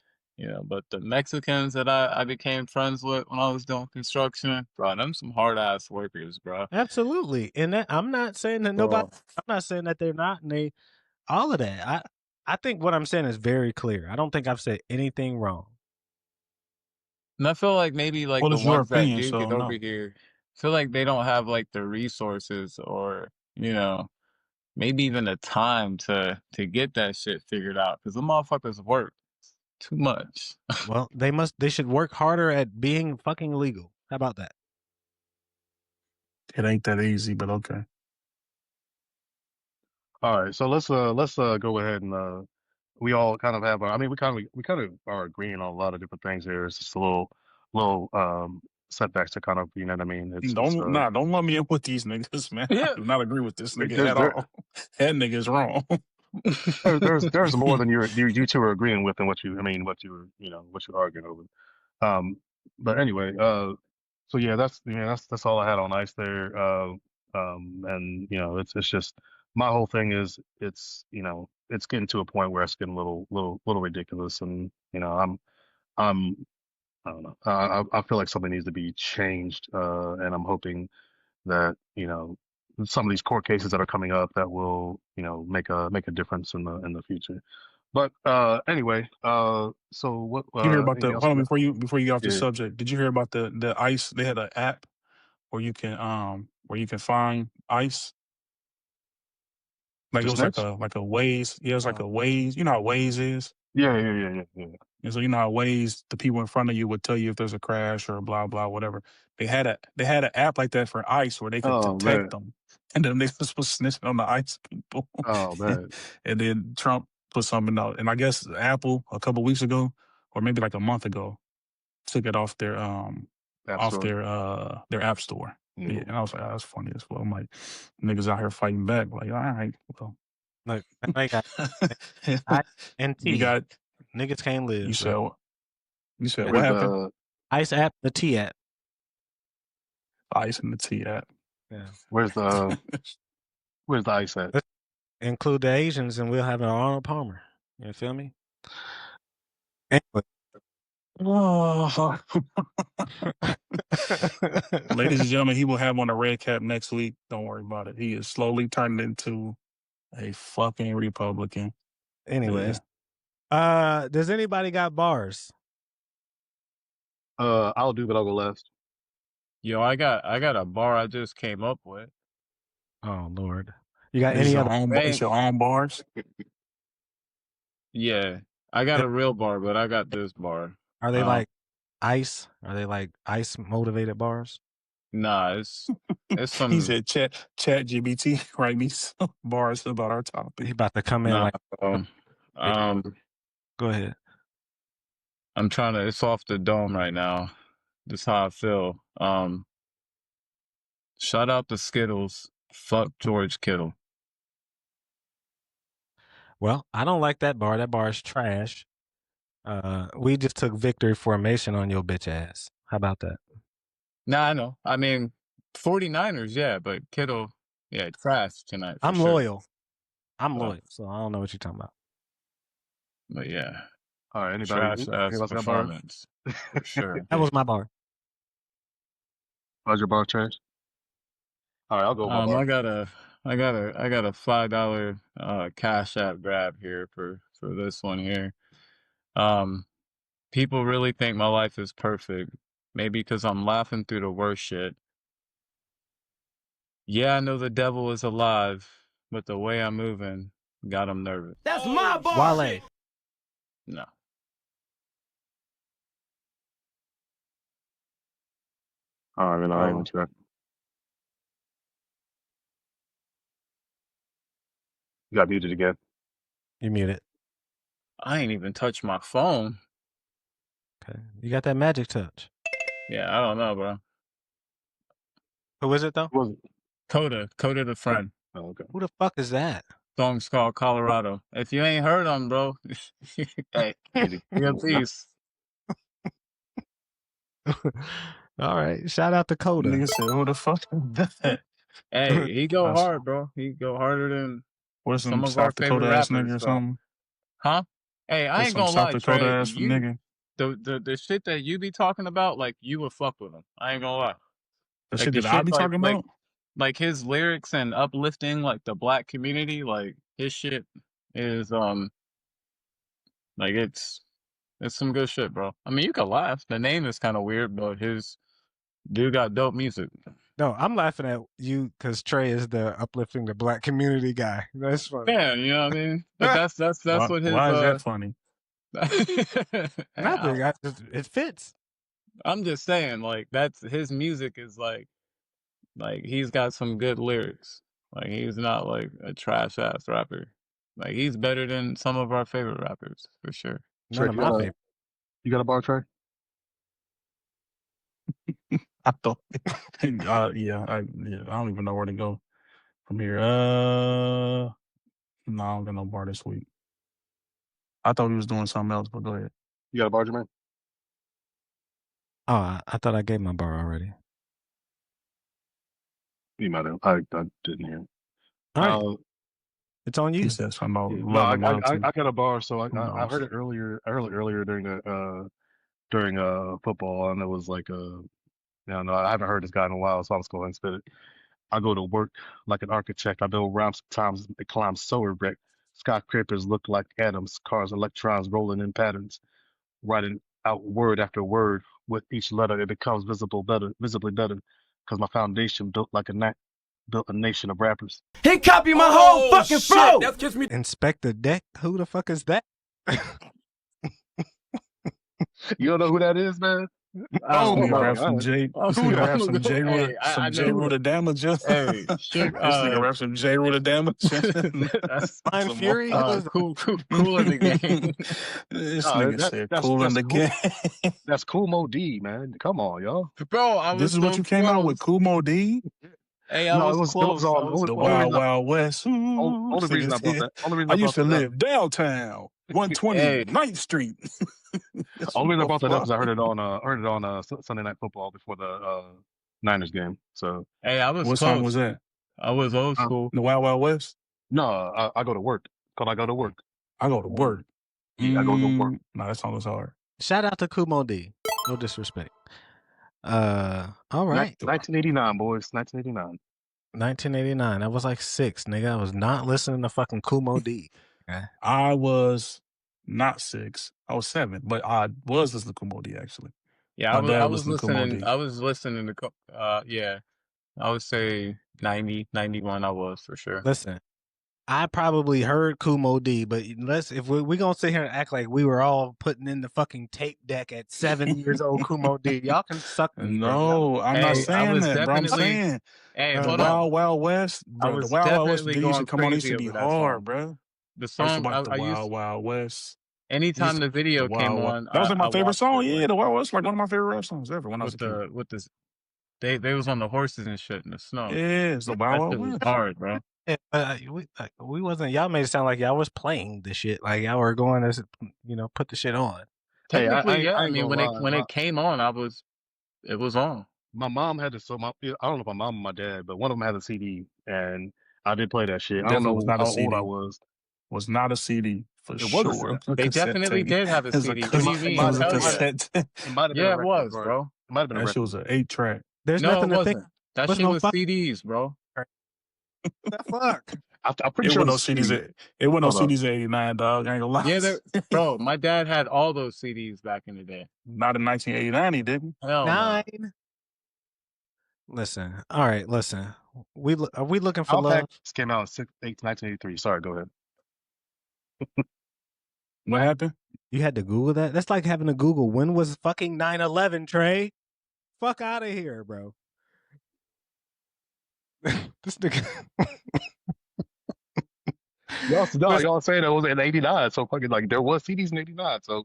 but the Mexicans that I became friends with when I was doing construction, bro, them some hard ass workers, bro. Absolutely. And that I'm not saying that nobody. So, I'm not saying that they're not. And they all of that. I think what I'm saying is very clear. I don't think I've said anything wrong. and I feel like maybe like What the is your ones that opinion? do So get over no. here, feel like they don't have like the resources or maybe even the time to get that shit figured out because the motherfuckers work too much. Well, they should work harder at being fucking legal. How about that? It ain't that easy, but okay. All right, so let's go ahead and we all kind of have our, I mean we kind of are agreeing on a lot of different things here. It's just a little setbacks to kind of, you know what I mean? Don't lump me in with these niggas, man. I Yeah. do not agree with this nigga there's at all. That nigga is wrong. there's more than you two are agreeing with and what you, I mean, what you're arguing over. But anyway, so yeah, that's all I had on ice there. And it's just my whole thing is it's getting to a point where it's getting a little ridiculous, and I'm I don't know. I feel like something needs to be changed, and I'm hoping that some of these court cases that are coming up that will make a difference in the future. But anyway, so what? You hear about the Anything hold else on you got? before you get off the Yeah. subject? Did you hear about the ice? They had an app where you can find ice. Like To it was like snitch? a Waze. Yeah, it was like a Waze. You know how Waze is? Yeah. And so you know how Waze, the people in front of you would tell you if there's a crash or blah blah whatever. They had an app like that for ice where they could Oh detect man. them, and then they was snitching on the ice people. Oh man. And then Trump put something out, and I guess Apple a couple weeks ago, or maybe like a month ago, took it off their App Store. their app store. Yeah. Yeah, and I was like, oh, that's funny as well. I'm like, niggas out here fighting back. Like, all right, well, Look, I got I and you T. got. Niggas can't live. You said Bro. you said what With happened? Ice app, the T app. Ice and the T app. Yeah. where's the ice at? Let's include the Asians and we'll have an Arnold Palmer. You feel me? Anyway. Oh. Ladies and gentlemen, he will have on a red cap next week. Don't worry about it. He is slowly turning into a fucking Republican. Anyways. Does anybody got bars? I'll do, but I'll go last. Yo, I got a bar I just came up with. Oh Lord. You got Is any your other own it's your own bars? Yeah. I got a real bar, but I got this bar. Are they like ice? Are they like ice motivated bars? Nah, it's some He said chat GBT write me some bars about our topic. He about to come in like go ahead. I'm trying to, it's off the dome right now. That's how I feel. Shout out to Skittles. Fuck George Kittle. Well, I don't like that bar. That bar is trash. We just took victory formation on your bitch ass. How about that? Nah, I know. I mean, 49ers, yeah, but Kittle, yeah, trash tonight. I'm sure. loyal. I'm loyal, so I don't know what you're talking about. But yeah. All right, Trash ass else got performance. For sure. That was my bar. Was your bar trash? All right, I'll go with my bar. I got a $5 Cash App grab here for this one here. People really think my life is perfect. Maybe because I'm laughing through the worst shit. Yeah, I know the devil is alive, but the way I'm moving got him nervous. That's my bar. Wale. No. All right, I ain't sure. You got muted again. You muted. I ain't even touched my phone. Okay. You got that magic touch. Yeah, I don't know, bro. Who is it though? Was it? Coda the Friend. Oh, okay. Who the fuck is that? Song's called Colorado. If you ain't heard them, bro, hey, peace. All right. Shout out to Coda. Nigga said, who the fuck is that? Hey, he go hard, bro. He go harder than What's some some of our South Dakota favorite ass rappers. nigga or So. something? Huh? Hey, I What's ain't some gonna South lie, Dakota Trey. ass nigga? The shit that you be talking about, like you would fuck with him. I ain't gonna lie. The Like shit the that I shit be talking about? like his lyrics and uplifting like the black community, like his shit is like it's some good shit, bro. I mean, you can laugh. The name is kind of weird, but his dude got dope music. No, I'm laughing at you because Trey is the uplifting the black community guy. That's funny. Yeah, you know what I mean. But that's what his. Why is that funny? Nothing. It fits. I'm just saying, like that's his music is like he's got some good lyrics. Like he's not like a trash ass rapper. Like he's better than some of our favorite rappers for sure. None of my favorite. You got a bar, Trey? I thought, yeah, I don't even know where to go from here. No, I don't got no bar this week. I thought he was doing something else, but go ahead. You got a bar, Jermaine? Oh, I thought I gave my bar already. You might have. I didn't hear. All right. It's on you. He said something about no, I got a bar, so I heard it earlier. I heard it earlier during football, and it was like no, I haven't heard this guy in a while, so I'll just go ahead and spit it. I go to work like an architect. I build ramps, sometimes they climb so erect. Skyscrapers look like atoms, cars, electrons rolling in patterns, writing out word after word. With each letter, it becomes visibly better, because my foundation built a nation of rappers. He copied my whole fucking flow. That's just me. Inspector Deck. Who the fuck is that? You don't know who that is, man? Oh my god! Some J. This nigga rap some J. Ruda damage. Hey, shit. This nigga rap some J. Ruda damage. That's Blind Fury. Cool in the game. This nigga said cool in the game. That's Cool Mo D, man. Come on, y'all. Bro, this is what you came out with, Cool Mo D. Hey, I was close. The Wild West. Only reason I brought that. Only reason I used to live downtown, 120 9th Street. Only reason I brought that up is I heard it on Sunday Night Football before the Niners game. So hey, I was what close. song was that? I was old school. The Wild West. No, I go to work. I go to work. I go to work. Yeah, I go to work. No, that song was hard. Shout out to Kumo D. No disrespect. All right. 1989, boys. 1989. 1989. That was like 6, nigga. I was not listening to fucking Kumo D. Okay. I was not 6. I was 7, but I was listening to Kumo D actually. Yeah, I was listening. I was listening to. Yeah, I would say 90, 91. I was for sure. Listen, I probably heard Kumo D, but if we're gonna sit here and act like we were all putting in the fucking tape deck at 7 years old, Kumo D, y'all can suck me. No, I'm not saying that, bro. I'm saying the Wild West, bro. The Wild West they used to come on. They used to be hard, bro. The song the Wild West. Anytime the video came on, that was like my favorite song. Yeah, the Wild West, like one of my favorite rap songs ever. When I was a kid. With this, they was on the horses and shit in the snow. Yeah, it's the Wild West. Hard, bro. Yeah, we wasn't. Y'all made it sound like y'all was playing the shit. Like y'all were going to, put the shit on. Technically, yeah. I mean, when it came on, it was on. My mom had I don't know if my mom or my dad, but one of them had a CD, and I did play that shit. I don't know how old I was. Was not a CD for sure. They definitely did have a CD. What do you mean? It was a cassette. Yeah, it was, bro. It might have been that shit was an 8-track. There's nothing to think. That shit was CDs, bro. The fuck? I'm pretty sure it wasn't no CDs at 89, dog. I ain't gonna lie. Yeah, bro. My dad had all those CDs back in the day. Not in 1989, he didn't. Hell 9. No. Listen, all right, listen. Are we looking for love? This came out in 1983. Sorry, go ahead. What happened? You had to Google that? That's like having to Google when was fucking 9/11, Trey. fuck out of here, bro. This nigga. Y'all saying that was in '89, so fucking like there was CDs in '89. So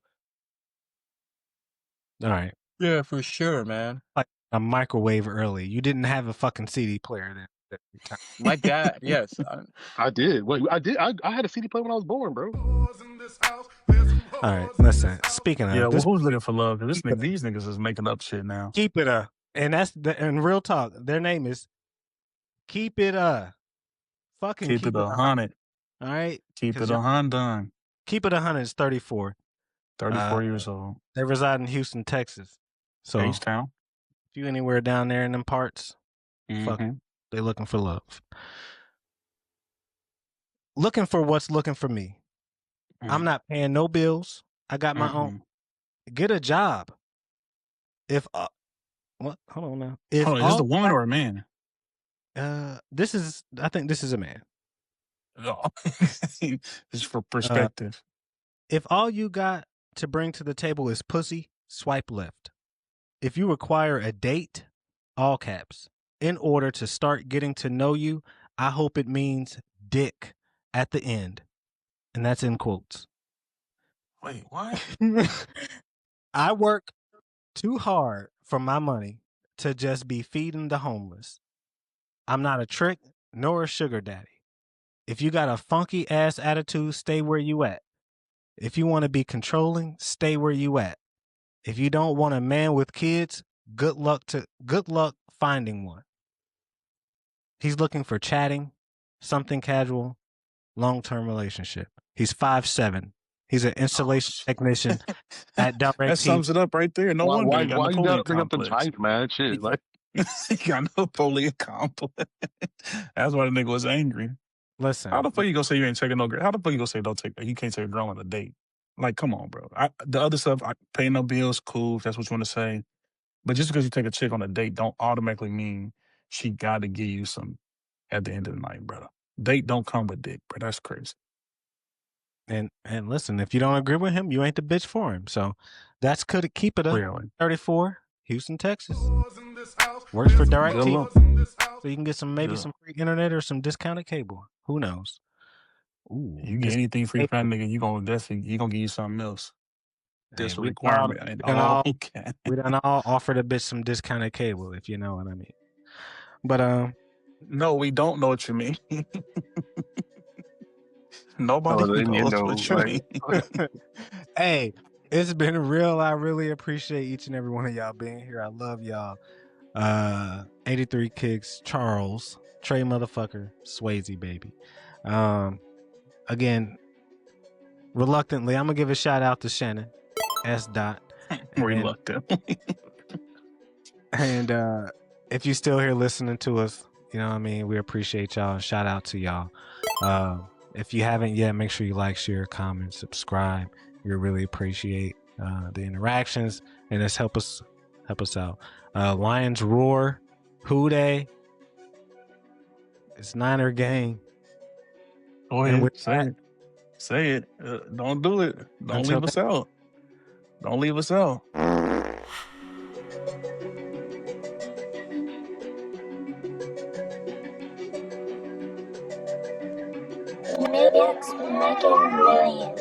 all right, Yeah, for sure, man. like a microwave early. You didn't have a fucking CD player then. My dad, yes. I did. Wait, I did. I had a CD player when I was born, bro. All right, listen. Speaking of, Yeah, well, this who's looking for love? This nigga, these niggas is making up shit now. keep it and that's and real talk. Their name is Keep It Fucking Keep it 100. All right, Keep it 100. Keep It 100 is 34. 34 years old. They reside in Houston, Texas. So H-Town. if you anywhere down there in them parts, fuck, they looking for love. Looking for what's looking for me. I'm not paying no bills. I got my own. Get a job. If what? Hold on now. If is this a woman or a man? I think this is a man. Just for perspective. If all you got to bring to the table is pussy, swipe left. If you require a date, all caps, in order to start getting to know you, I hope it means dick at the end. And that's in quotes. Wait, what? I work too hard for my money to just be feeding the homeless. I'm not a trick nor a sugar daddy. If you got a funky ass attitude, stay where you at. If you want to be controlling, stay where you at. If you don't want a man with kids, good luck finding one. He's looking for chatting, something casual, long-term relationship. He's 5'7". He's an installation technician at DirecTV. That sums it up right there. No wonder why you got Napoleon you gotta bring complex. up the type, man? Shit, like he got Napoleon complex. That's why the nigga was angry. Listen, how the fuck you gonna say you ain't taking no girl? How the fuck you gonna say you can't take a girl on a date? Like, come on, bro. The other stuff, I pay no bills, cool, if that's what you want to say. But just because you take a chick on a date don't automatically mean she got to give you some at the end of the night, brother. Date don't come with dick, bro. That's crazy. And listen, if you don't agree with him, you ain't the bitch for him. So that's Keep It Up. Really? 34, Houston, Texas. Works for DirecTV. So you can get some free internet or some discounted cable. Who knows? Ooh, you get anything free for that nigga, you gonna give you something else. This requirement. We done all offered a bitch some discounted cable, if you know what I mean. But no, we don't know what you mean. Nobody knows what you mean. Hey, it's been real. I really appreciate each and every one of y'all being here. I love y'all. 83 Kicks, Charles, Trey motherfucker, Swayze baby. Again, reluctantly, I'm gonna give a shout out to Shannon S. Reluctantly. And if you're still here listening to us, you know what I mean, we appreciate y'all. Shout out to y'all. If you haven't yet, make sure you like, share, comment, subscribe. We really appreciate the interactions, and just help us out. Lions Roar, Who Dey, it's Niner Gang. Go ahead, say it. Don't do it. Don't leave us out. Don't leave us out. Millions making millions.